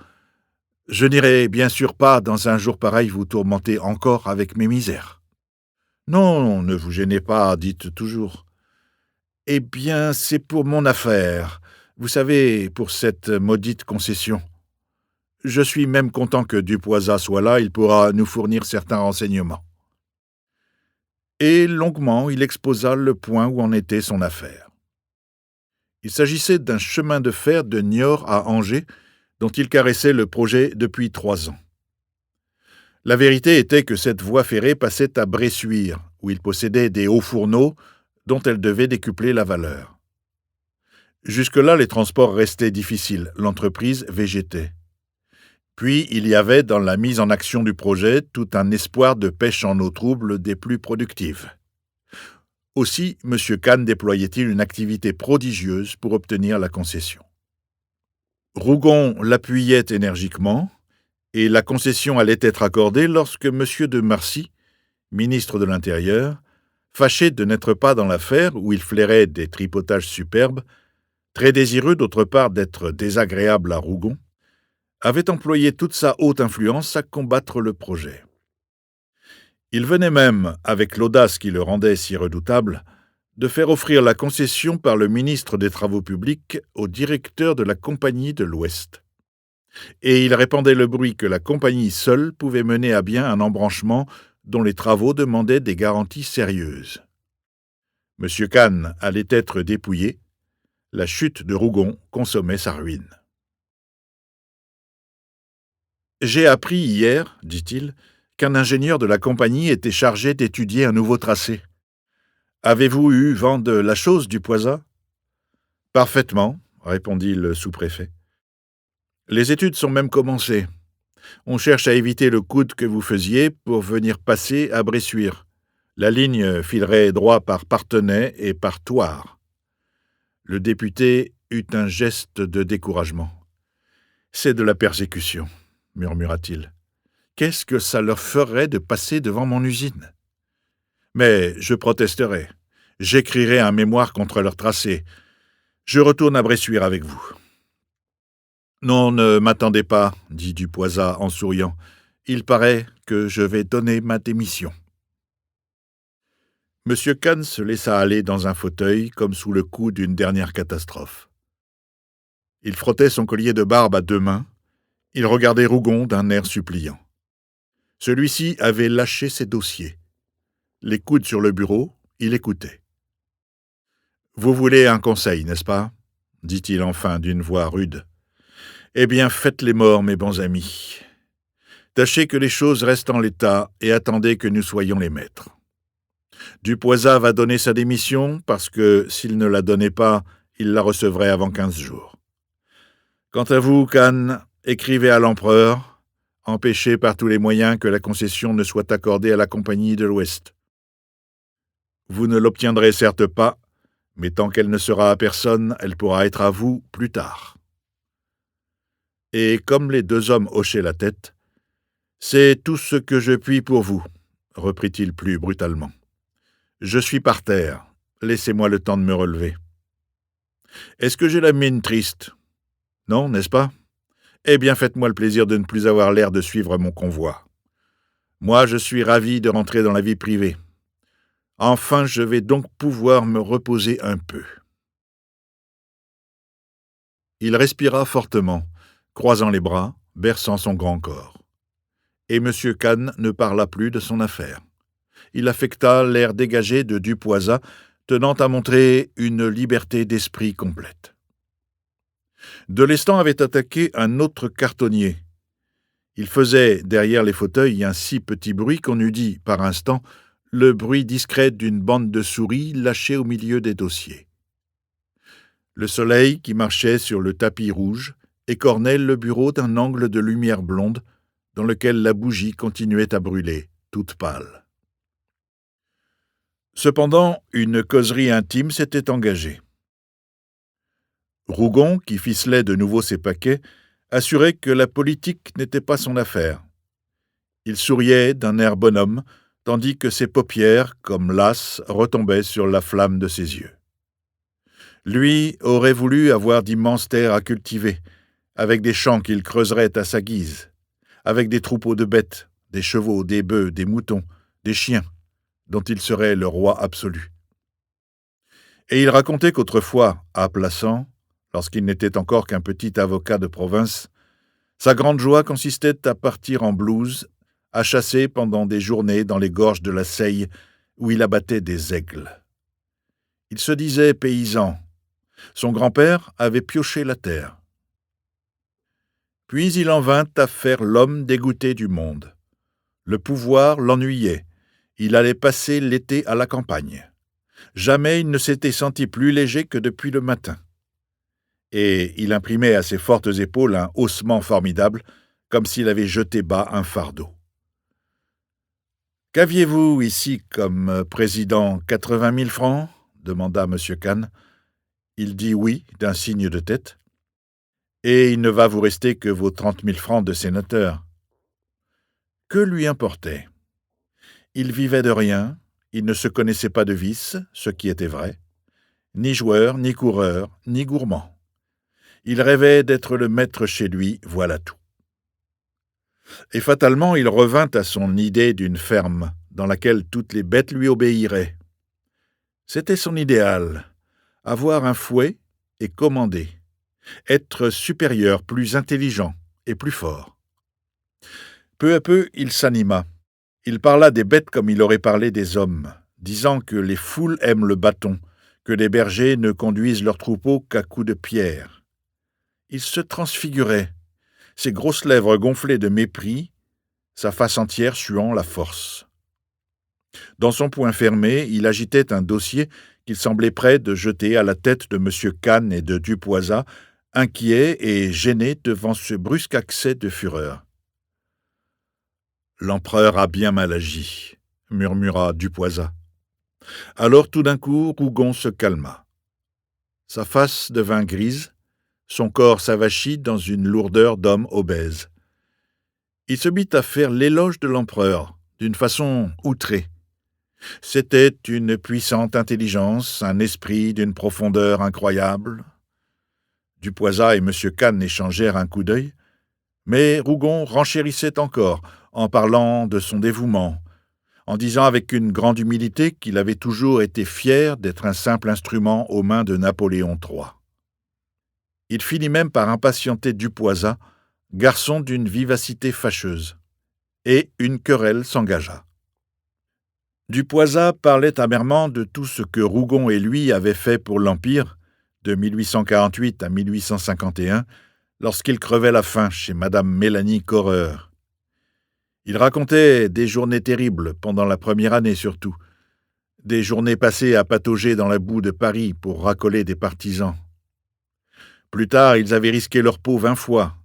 Je n'irai bien sûr pas, dans un jour pareil, vous tourmenter encore avec mes misères. »« Non, ne vous gênez pas, dites toujours. »« Eh bien, c'est pour mon affaire. Vous savez, pour cette maudite concession. Je suis même content que Dupoisat soit là, il pourra nous fournir certains renseignements. » Et longuement, il exposa le point où en était son affaire. Il s'agissait d'un chemin de fer de Niort à Angers, dont il caressait le projet depuis 3 ans. La vérité était que cette voie ferrée passait à Bressuire, où il possédait des hauts fourneaux dont elle devait décupler la valeur. Jusque-là, les transports restaient difficiles, l'entreprise végétait. Puis, il y avait dans la mise en action du projet tout un espoir de pêche en eau trouble des plus productives. Aussi, M. Kahn déployait-il une activité prodigieuse pour obtenir la concession. Rougon l'appuyait énergiquement, et la concession allait être accordée lorsque M. de Marcy, ministre de l'Intérieur, fâché de n'être pas dans l'affaire où il flairait des tripotages superbes, très désireux d'autre part d'être désagréable à Rougon, avait employé toute sa haute influence à combattre le projet. Il venait même, avec l'audace qui le rendait si redoutable, de faire offrir la concession par le ministre des Travaux publics au directeur de la Compagnie de l'Ouest. Et il répandait le bruit que la compagnie seule pouvait mener à bien un embranchement dont les travaux demandaient des garanties sérieuses. M. Kahn allait être dépouillé, la chute de Rougon consommait sa ruine. « J'ai appris hier, dit-il, qu'un ingénieur de la compagnie était chargé d'étudier un nouveau tracé. Avez-vous eu vent de la chose, Dupoisat ? » ?»« Parfaitement, » répondit le sous-préfet. « Les études sont même commencées. On cherche à éviter le coude que vous faisiez pour venir passer à Bressuire. La ligne filerait droit par Parthenay et par Thouars. » Le député eut un geste de découragement. « C'est de la persécution, » murmura-t-il. « Qu'est-ce que ça leur ferait de passer devant mon usine ? Mais je protesterai. J'écrirai un mémoire contre leur tracé. Je retourne à Bressuire avec vous. »« Non, ne m'attendez pas, » dit Dupoisat en souriant. « Il paraît que je vais donner ma démission. » M. Kahn se laissa aller dans un fauteuil comme sous le coup d'une dernière catastrophe. Il frottait son collier de barbe à 2 mains. Il regardait Rougon d'un air suppliant. Celui-ci avait lâché ses dossiers. Les coudes sur le bureau, il écoutait. « Vous voulez un conseil, n'est-ce pas ? » dit-il enfin d'une voix rude. « Eh bien, faites les morts, mes bons amis. Tâchez que les choses restent en l'état et attendez que nous soyons les maîtres. Dupoisat va donner sa démission parce que, s'il ne la donnait pas, il la recevrait avant 15 jours. Quant à vous, Kahn, écrivez à l'empereur, empêchez par tous les moyens que la concession ne soit accordée à la Compagnie de l'Ouest. Vous ne l'obtiendrez certes pas, mais tant qu'elle ne sera à personne, elle pourra être à vous plus tard. » Et comme les 2 hommes hochaient la tête, « C'est tout ce que je puis pour vous, » reprit-il plus brutalement. « Je suis par terre, laissez-moi le temps de me relever. Est-ce que j'ai la mine triste ? Non, n'est-ce pas ? Eh bien, faites-moi le plaisir de ne plus avoir l'air de suivre mon convoi. Moi, je suis ravi de rentrer dans la vie privée. Enfin, je vais donc pouvoir me reposer un peu. » Il respira fortement, croisant les bras, berçant son grand corps. Et M. Kahn ne parla plus de son affaire. Il affecta l'air dégagé de Dupoisat, tenant à montrer une liberté d'esprit complète. Delestan avait attaqué un autre cartonnier. Il faisait, derrière les fauteuils, un si petit bruit qu'on eût dit, par instant, le bruit discret d'une bande de souris lâchée au milieu des dossiers. Le soleil, qui marchait sur le tapis rouge, écornait le bureau d'un angle de lumière blonde, dans lequel la bougie continuait à brûler, toute pâle. Cependant, une causerie intime s'était engagée. Rougon, qui ficelait de nouveau ses paquets, assurait que la politique n'était pas son affaire. Il souriait d'un air bonhomme, tandis que ses paupières, comme lasses, retombaient sur la flamme de ses yeux. Lui aurait voulu avoir d'immenses terres à cultiver, avec des champs qu'il creuserait à sa guise, avec des troupeaux de bêtes, des chevaux, des bœufs, des moutons, des chiens, dont il serait le roi absolu. Et il racontait qu'autrefois, à Plassans, lorsqu'il n'était encore qu'un petit avocat de province, sa grande joie consistait à partir en blouse, à chasser pendant des journées dans les gorges de la Seille où il abattait des aigles. Il se disait paysan. Son grand-père avait pioché la terre. Puis il en vint à faire l'homme dégoûté du monde. Le pouvoir l'ennuyait. Il allait passer l'été à la campagne. Jamais il ne s'était senti plus léger que depuis le matin. Et il imprimait à ses fortes épaules un haussement formidable, comme s'il avait jeté bas un fardeau. « Qu'aviez-vous ici comme président 80 000 francs ?» demanda M. Kahn. Il dit oui, d'un signe de tête. « Et il ne va vous rester que vos 30 000 francs de sénateur. » Que lui importait ? Il vivait de rien, il ne se connaissait pas de vice, ce qui était vrai, ni joueur, ni coureur, ni gourmand. Il rêvait d'être le maître chez lui, voilà tout. Et fatalement, il revint à son idée d'une ferme, dans laquelle toutes les bêtes lui obéiraient. C'était son idéal, avoir un fouet et commander, être supérieur, plus intelligent et plus fort. Peu à peu, il s'anima. Il parla des bêtes comme il aurait parlé des hommes, disant que les foules aiment le bâton, que les bergers ne conduisent leurs troupeaux qu'à coups de pierre. Il se transfigurait, ses grosses lèvres gonflées de mépris, sa face entière suant la force. Dans son poing fermé, il agitait un dossier qu'il semblait prêt de jeter à la tête de M. Kahn et de Dupoisat, inquiets et gênés devant ce brusque accès de fureur. « L'empereur a bien mal agi, » murmura Dupoisat. Alors tout d'un coup, Rougon se calma. Sa face devint grise, son corps s'avachit dans une lourdeur d'homme obèse. Il se mit à faire l'éloge de l'empereur, d'une façon outrée. C'était une puissante intelligence, un esprit d'une profondeur incroyable. Dupoisat et M. Kahn échangèrent un coup d'œil, mais Rougon renchérissait encore, en parlant de son dévouement, en disant avec une grande humilité qu'il avait toujours été fier d'être un simple instrument aux mains de Napoléon III. Il finit même par impatienter Dupoisat, garçon d'une vivacité fâcheuse, et une querelle s'engagea. Dupoisat parlait amèrement de tout ce que Rougon et lui avaient fait pour l'Empire, de 1848 à 1851, lorsqu'il crevait la faim chez Madame Mélanie Correur. Il racontait des journées terribles, pendant la première année surtout, des journées passées à patauger dans la boue de Paris pour racoler des partisans. Plus tard, ils avaient risqué leur peau 20 fois.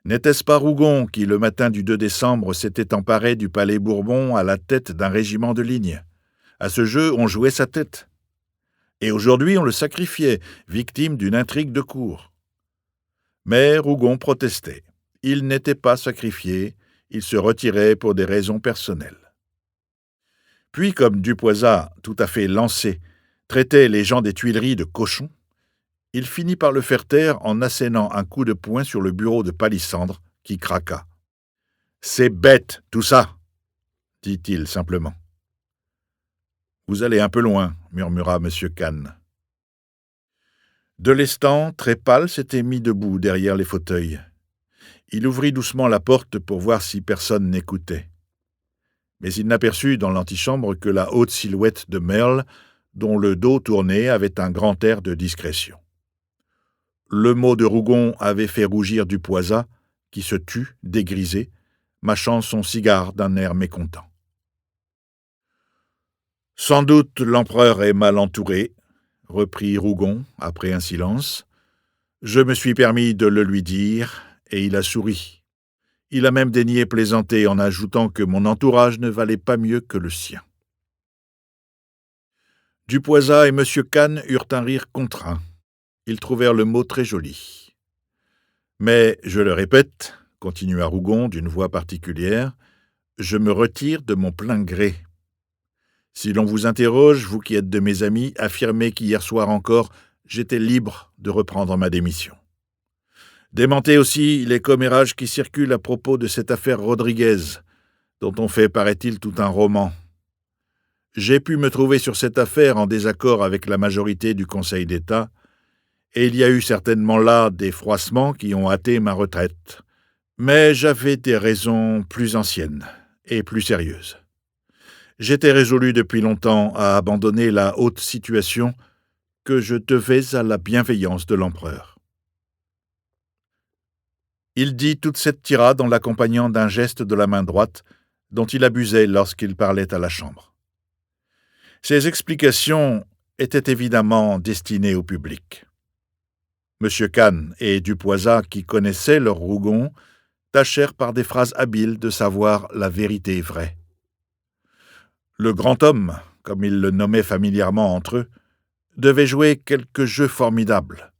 N'était-ce pas Rougon qui, le matin du 2 décembre, s'était emparé du palais Bourbon à la tête d'un régiment de ligne? À ce jeu, on jouait sa tête. Et aujourd'hui, on le sacrifiait, victime d'une intrigue de cour. Mais Rougon protestait. Il n'était pas sacrifié, il se retirait pour des raisons personnelles. Puis, comme Dupoisat, tout à fait lancé, traitait les gens des Tuileries de cochons, il finit par le faire taire en assénant un coup de poing sur le bureau de Palissandre, qui craqua. « C'est bête, tout ça !» dit-il simplement. Vous allez un peu loin, murmura M. Kahn. Delestan, très pâle, s'était mis debout derrière les fauteuils. Il ouvrit doucement la porte pour voir si personne n'écoutait. Mais il n'aperçut dans l'antichambre que la haute silhouette de Merle, dont le dos tourné avait un grand air de discrétion. Le mot de Rougon avait fait rougir Dupoisat, qui se tut, dégrisé, mâchant son cigare d'un air mécontent. « Sans doute l'empereur est mal entouré, » reprit Rougon, après un silence. « Je me suis permis de le lui dire, et il a souri. Il a même daigné plaisanter en ajoutant que mon entourage ne valait pas mieux que le sien. » Dupoisat et M. Kahn eurent un rire contraint. Ils trouvèrent le mot très joli. « Mais, je le répète, » continua Rougon d'une voix particulière, « je me retire de mon plein gré. Si l'on vous interroge, vous qui êtes de mes amis, affirmez qu'hier soir encore, j'étais libre de reprendre ma démission. Démentez aussi les commérages qui circulent à propos de cette affaire Rodriguez, dont on fait, paraît-il, tout un roman. J'ai pu me trouver sur cette affaire en désaccord avec la majorité du Conseil d'État, et il y a eu certainement là des froissements qui ont hâté ma retraite. Mais j'avais des raisons plus anciennes et plus sérieuses. J'étais résolu depuis longtemps à abandonner la haute situation que je devais à la bienveillance de l'empereur. » Il dit toute cette tirade en l'accompagnant d'un geste de la main droite dont il abusait lorsqu'il parlait à la Chambre. Ces explications étaient évidemment destinées au public. M. Kahn et Dupoisat, qui connaissaient leur Rougon, tâchèrent par des phrases habiles de savoir la vérité vraie. Le grand homme, comme ils le nommaient familièrement entre eux, devait jouer quelque jeu formidable.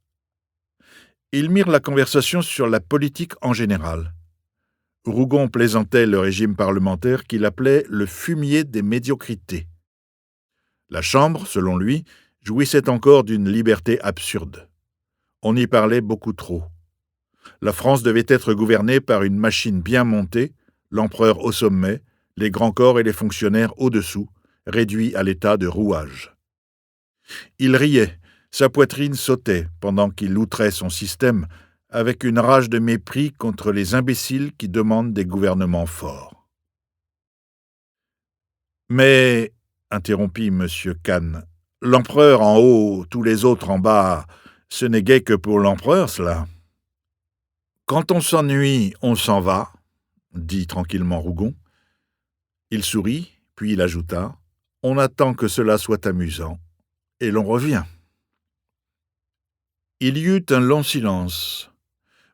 Ils mirent la conversation sur la politique en général. Rougon plaisantait le régime parlementaire qu'il appelait le fumier des médiocrités. La Chambre, selon lui, jouissait encore d'une liberté absurde. On y parlait beaucoup trop. La France devait être gouvernée par une machine bien montée, l'empereur au sommet, les grands corps et les fonctionnaires au-dessous, réduits à l'état de rouage. Il riait, sa poitrine sautait pendant qu'il outrait son système avec une rage de mépris contre les imbéciles qui demandent des gouvernements forts. « Mais, interrompit M. Kahn, l'empereur en haut, tous les autres en bas, ce n'est guère que pour l'empereur, cela. »« Quand on s'ennuie, on s'en va, » dit tranquillement Rougon. Il sourit, puis il ajouta, « On attend que cela soit amusant, et l'on revient. » Il y eut un long silence.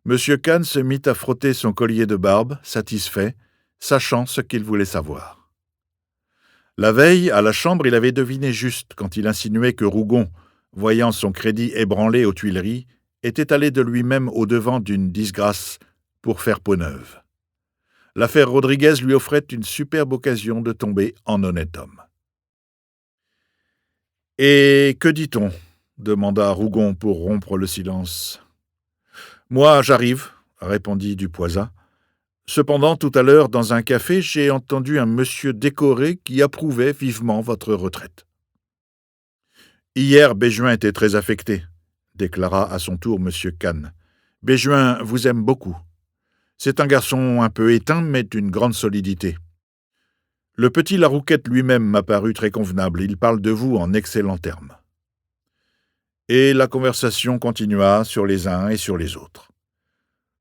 M. Kahn se mit à frotter son collier de barbe, satisfait, sachant ce qu'il voulait savoir. La veille, à la Chambre, il avait deviné juste quand il insinuait que Rougon, voyant son crédit ébranlé aux Tuileries, était allé de lui-même au-devant d'une disgrâce pour faire peau neuve. L'affaire Rodriguez lui offrait une superbe occasion de tomber en honnête homme. « Et que dit-on » demanda Rougon pour rompre le silence. « Moi, j'arrive, » répondit Dupoisat. « Cependant, tout à l'heure, dans un café, j'ai entendu un monsieur décoré qui approuvait vivement votre retraite. »« Hier, Béjuin était très affecté, » déclara à son tour M. Kahn. « Béjuin vous aime beaucoup. C'est un garçon un peu éteint, mais d'une grande solidité. Le petit Larouquette lui-même m'a paru très convenable. Il parle de vous en excellents termes. » Et la conversation continua sur les uns et sur les autres.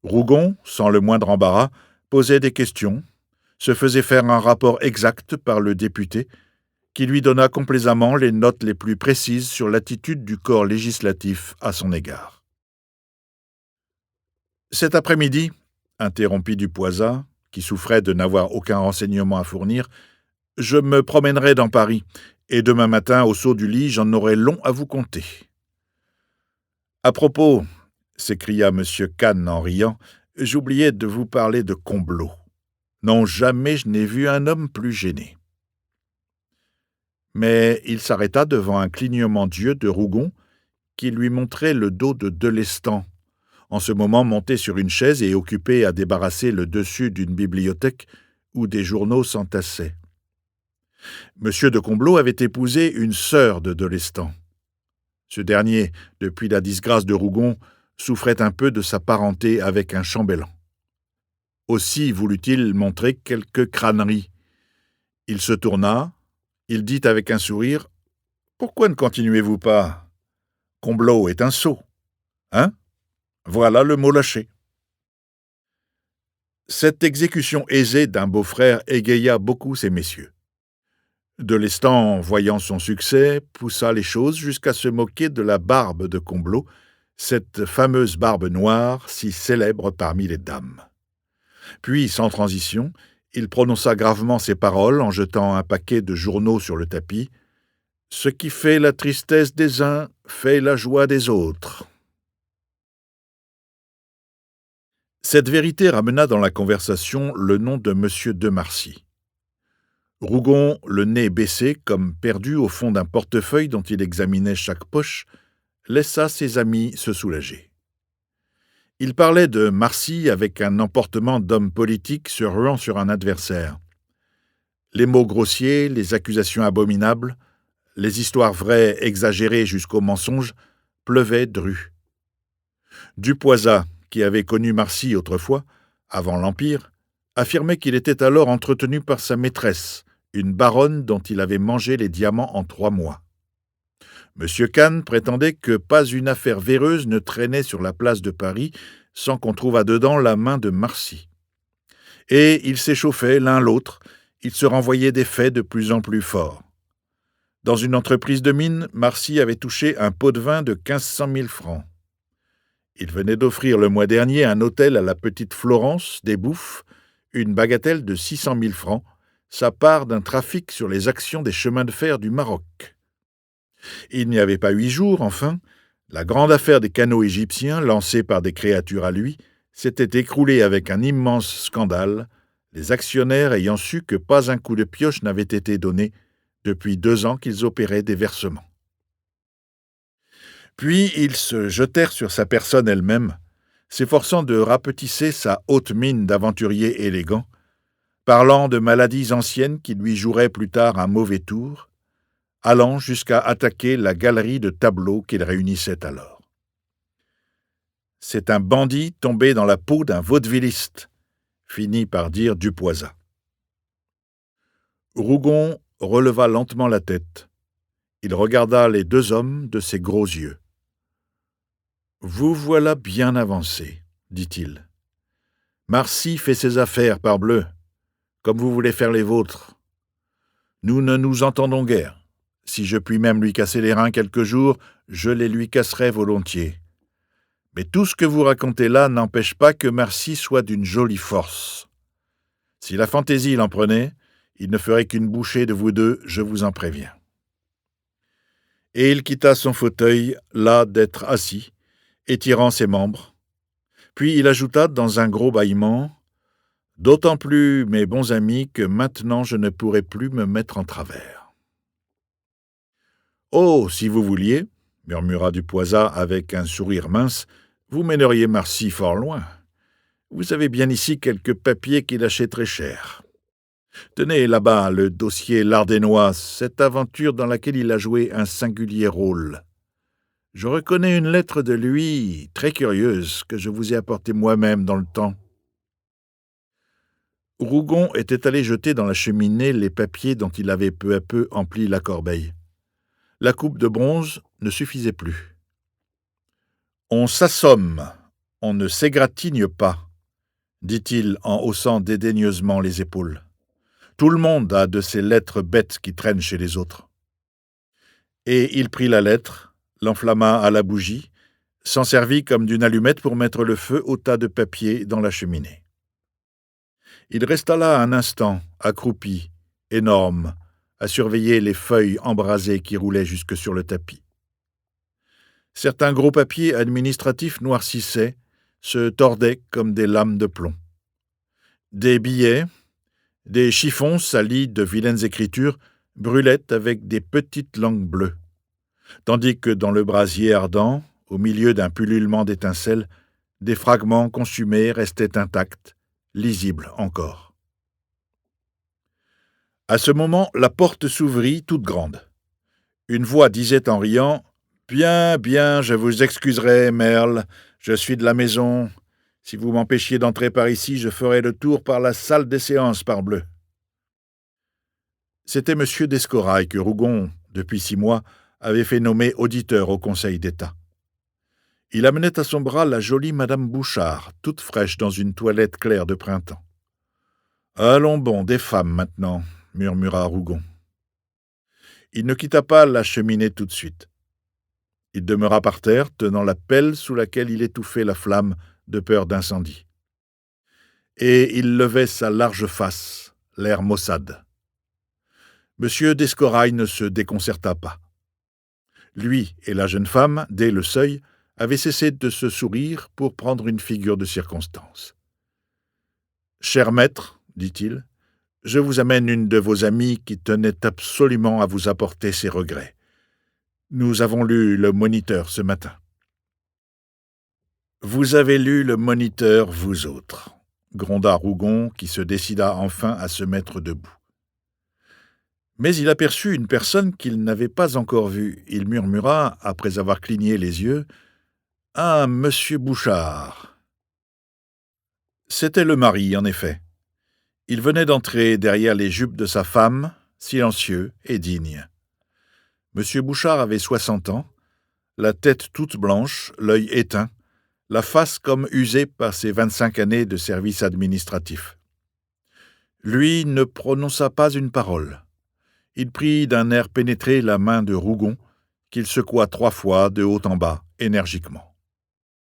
Rougon, sans le moindre embarras, posait des questions, se faisait faire un rapport exact par le député, qui lui donna complaisamment les notes les plus précises sur l'attitude du corps législatif à son égard. « Cet après-midi, » interrompit Dupoisat, qui souffrait de n'avoir aucun renseignement à fournir, « je me promènerai dans Paris, et demain matin, au saut du lit, j'en aurai long à vous conter. »« À propos, » s'écria M. Kahn en riant, « j'oubliais de vous parler de complot. Non, jamais je n'ai vu un homme plus gêné. » Mais il s'arrêta devant un clignement d'yeux de Rougon qui lui montrait le dos de Delestan, en ce moment monté sur une chaise et occupé à débarrasser le dessus d'une bibliothèque où des journaux s'entassaient. M. de Comblot avait épousé une sœur de Delestan. Ce dernier, depuis la disgrâce de Rougon, souffrait un peu de sa parenté avec un chambellan. Aussi voulut-il montrer quelque crânerie. Il se tourna, il dit avec un sourire « Pourquoi ne continuez-vous pas ? Comblot est un sot. Hein ? Voilà le mot lâché. » Cette exécution aisée d'un beau-frère égaya beaucoup ces messieurs. Delestan, voyant son succès, poussa les choses jusqu'à se moquer de la barbe de Comblot, cette fameuse barbe noire si célèbre parmi les dames. Puis, sans transition, il prononça gravement ces paroles en jetant un paquet de journaux sur le tapis. « Ce qui fait la tristesse des uns fait la joie des autres. » Cette vérité ramena dans la conversation le nom de M. de Marcy. Rougon, le nez baissé, comme perdu au fond d'un portefeuille dont il examinait chaque poche, laissa ses amis se soulager. Il parlait de Marcy avec un emportement d'homme politique se ruant sur un adversaire. Les mots grossiers, les accusations abominables, les histoires vraies exagérées jusqu'au mensonge pleuvaient dru. Dupoisat, qui avait connu Marcy autrefois, avant l'Empire, affirmait qu'il était alors entretenu par sa maîtresse, une baronne dont il avait mangé les diamants en 3 mois. M. Kahn prétendait que pas une affaire véreuse ne traînait sur la place de Paris sans qu'on trouvât dedans la main de Marcy. Et ils s'échauffaient l'un l'autre, ils se renvoyaient des faits de plus en plus forts. Dans une entreprise de mine, Marcy avait touché un pot de vin de 1500 000 francs. Il venait d'offrir le mois dernier un hôtel à la petite Florence des Bouffes, une bagatelle de 600 000 francs, sa part d'un trafic sur les actions des chemins de fer du Maroc. Il n'y avait pas 8 jours, enfin, la grande affaire des canaux égyptiens, lancée par des créatures à lui, s'était écroulée avec un immense scandale, les actionnaires ayant su que pas un coup de pioche n'avait été donné depuis 2 ans qu'ils opéraient des versements. Puis ils se jetèrent sur sa personne elle-même, s'efforçant de rapetisser sa haute mine d'aventurier élégant, parlant de maladies anciennes qui lui joueraient plus tard un mauvais tour, allant jusqu'à attaquer la galerie de tableaux qu'il réunissait alors. « C'est un bandit tombé dans la peau d'un vaudevilliste », finit par dire Dupoisat. Rougon releva lentement la tête. Il regarda les 2 hommes de ses gros yeux. « Vous voilà bien avancés, dit-il. Marcy fait ses affaires, parbleu, comme vous voulez faire les vôtres. Nous ne nous entendons guère. Si je puis même lui casser les reins quelques jours, je les lui casserai volontiers. Mais tout ce que vous racontez là n'empêche pas que Marcy soit d'une jolie force. Si la fantaisie l'en prenait, il ne ferait qu'une bouchée de vous deux, je vous en préviens. » Et il quitta son fauteuil, las d'être assis, étirant ses membres. Puis il ajouta dans un gros bâillement « D'autant plus, mes bons amis, que maintenant je ne pourrai plus me mettre en travers. » « Oh, si vous vouliez, » murmura Dupoisat avec un sourire mince, « vous mèneriez Marcy fort loin. Vous avez bien ici quelques papiers qu'il achèterait cher. Tenez là-bas le dossier Lardénois, cette aventure dans laquelle il a joué un singulier rôle. Je reconnais une lettre de lui, très curieuse, que je vous ai apportée moi-même dans le temps. » Rougon était allé jeter dans la cheminée les papiers dont il avait peu à peu empli la corbeille. La coupe de bronze ne suffisait plus. « On s'assomme, on ne s'égratigne pas, » dit-il en haussant dédaigneusement les épaules. « Tout le monde a de ces lettres bêtes qui traînent chez les autres. » Et il prit la lettre, l'enflamma à la bougie, s'en servit comme d'une allumette pour mettre le feu au tas de papier dans la cheminée. Il resta là un instant, accroupi, énorme, à surveiller les feuilles embrasées qui roulaient jusque sur le tapis. Certains gros papiers administratifs noircissaient, se tordaient comme des lames de plomb. Des billets, des chiffons salis de vilaines écritures brûlaient avec des petites langues bleues, tandis que dans le brasier ardent, au milieu d'un pullulement d'étincelles, des fragments consumés restaient intacts, lisibles encore. À ce moment, la porte s'ouvrit toute grande. Une voix disait en riant « Bien, bien, je vous excuserai, Merle, je suis de la maison. Si vous m'empêchiez d'entrer par ici, je ferais le tour par la salle des séances, parbleu. » C'était M. d'Escorail que Rougon, depuis 6 mois, avait fait nommer auditeur au Conseil d'État. Il amenait à son bras la jolie Madame Bouchard, toute fraîche dans une toilette claire de printemps. « Allons bon, des femmes maintenant », murmura Rougon. Il ne quitta pas la cheminée tout de suite. Il demeura par terre, tenant la pelle sous laquelle il étouffait la flamme de peur d'incendie. Et il levait sa large face, l'air maussade. M. d'Escorail ne se déconcerta pas. Lui et la jeune femme, dès le seuil, avaient cessé de se sourire pour prendre une figure de circonstance. « Cher maître, dit-il, je vous amène une de vos amies qui tenait absolument à vous apporter ses regrets. Nous avons lu le Moniteur ce matin. » « Vous avez lu le Moniteur, vous autres, » gronda Rougon, qui se décida enfin à se mettre debout. Mais il aperçut une personne qu'il n'avait pas encore vue. Il murmura, après avoir cligné les yeux, « Ah, monsieur Bouchard !» C'était le mari, en effet. Il venait d'entrer derrière les jupes de sa femme, silencieux et digne. Monsieur Bouchard avait 60 ans, la tête toute blanche, l'œil éteint, la face comme usée par ses 25 années de service administratif. Lui ne prononça pas une parole. Il prit d'un air pénétré la main de Rougon, qu'il secoua 3 fois de haut en bas, énergiquement.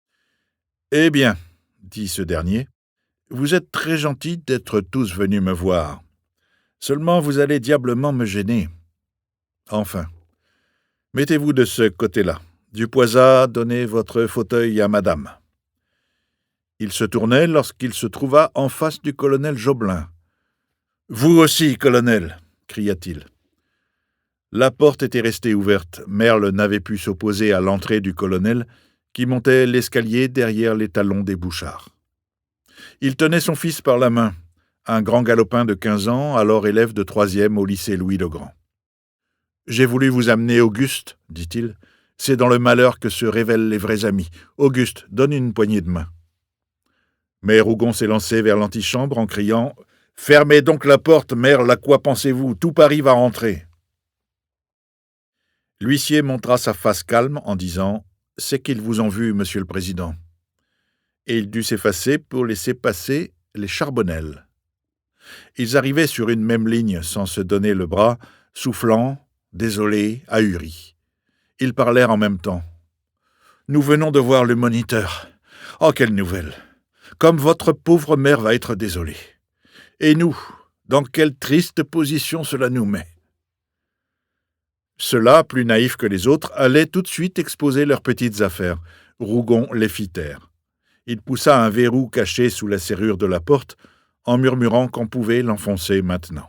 « Eh bien, dit ce dernier, vous êtes très gentils d'être tous venus me voir. Seulement vous allez diablement me gêner. Enfin, mettez-vous de ce côté-là. Dupoisat, donnez votre fauteuil à madame. » Il se tournait lorsqu'il se trouva en face du colonel Joblin. « Vous aussi, colonel !» cria-t-il. La porte était restée ouverte. Merle n'avait pu s'opposer à l'entrée du colonel, qui montait l'escalier derrière les talons des Bouchards. Il tenait son fils par la main, un grand galopin de 15 ans, alors élève de 3e au lycée Louis-le-Grand. « J'ai voulu vous amener Auguste, dit-il. C'est dans le malheur que se révèlent les vrais amis. Auguste, donne une poignée de main. » Mais Rougon s'élançait vers l'antichambre en criant « Fermez donc la porte, Merle, à quoi pensez-vous? Tout Paris va rentrer. » L'huissier montra sa face calme en disant « C'est qu'ils vous ont vu, monsieur le président. » Et il dut s'effacer pour laisser passer les Charbonnel. Ils arrivaient sur une même ligne sans se donner le bras, soufflant, désolés, ahuris. Ils parlèrent en même temps. « Nous venons de voir le Moniteur. Oh, quelle nouvelle! Comme votre pauvre mère va être désolée. Et nous, dans quelle triste position cela nous met ?» Ceux-là, plus naïfs que les autres, allaient tout de suite exposer leurs petites affaires. Rougon les fit taire. Il poussa un verrou caché sous la serrure de la porte, en murmurant qu'on pouvait l'enfoncer maintenant.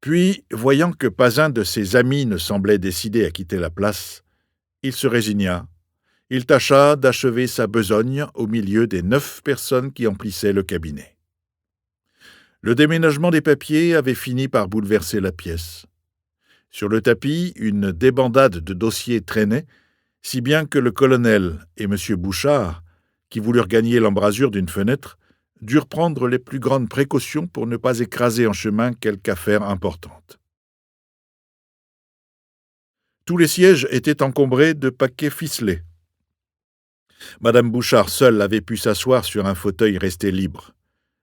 Puis, voyant que pas un de ses amis ne semblait décidé à quitter la place, il se résigna. Il tâcha d'achever sa besogne au milieu des 9 personnes qui emplissaient le cabinet. Le déménagement des papiers avait fini par bouleverser la pièce. Sur le tapis, une débandade de dossiers traînait, si bien que le colonel et M. Bouchard, qui voulurent gagner l'embrasure d'une fenêtre, durent prendre les plus grandes précautions pour ne pas écraser en chemin quelque affaire importante. Tous les sièges étaient encombrés de paquets ficelés. Madame Bouchard seule avait pu s'asseoir sur un fauteuil resté libre,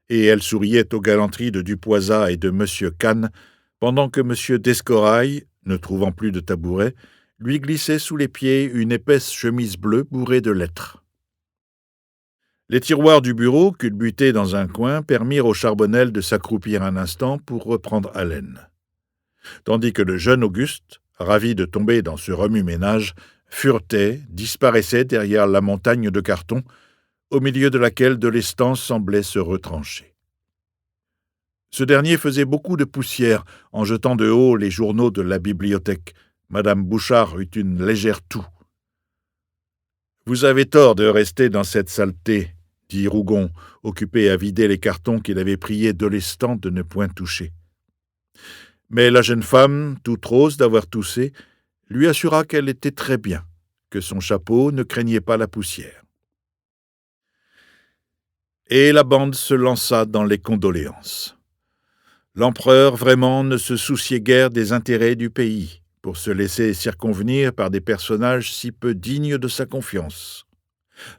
et elle souriait aux galanteries de Dupoisat et de M. Kahn, pendant que M. d'Escorail, ne trouvant plus de tabouret, lui glissait sous les pieds une épaisse chemise bleue bourrée de lettres. Les tiroirs du bureau, culbutés dans un coin, permirent aux Charbonnel de s'accroupir un instant pour reprendre haleine. Tandis que le jeune Auguste, ravi de tomber dans ce remue-ménage, furetait, disparaissait derrière la montagne de carton, au milieu de laquelle de l'estance semblait se retrancher. Ce dernier faisait beaucoup de poussière en jetant de haut les journaux de la bibliothèque. Madame Bouchard eut une légère toux. « Vous avez tort de rester dans cette saleté, » dit Rougon, occupé à vider les cartons qu'il avait prié Dolestan de ne point toucher. Mais la jeune femme, toute rose d'avoir toussé, lui assura qu'elle était très bien, que son chapeau ne craignait pas la poussière. Et la bande se lança dans les condoléances. L'empereur vraiment ne se souciait guère des intérêts du pays, pour se laisser circonvenir par des personnages si peu dignes de sa confiance.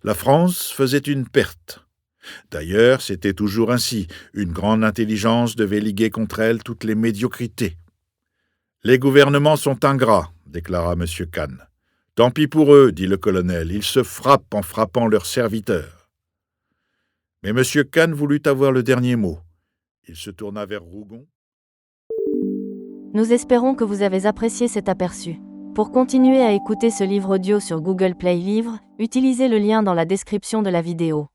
La France faisait une perte. D'ailleurs, c'était toujours ainsi, une grande intelligence devait liguer contre elle toutes les médiocrités. « Les gouvernements sont ingrats », déclara M. Kahn. « Tant pis pour eux, dit le colonel, ils se frappent en frappant leurs serviteurs. » Mais M. Kahn voulut avoir le dernier mot. Il se tourna vers Rougon. Nous espérons que vous avez apprécié cet aperçu. Pour continuer à écouter ce livre audio sur Google Play Livres, utilisez le lien dans la description de la vidéo.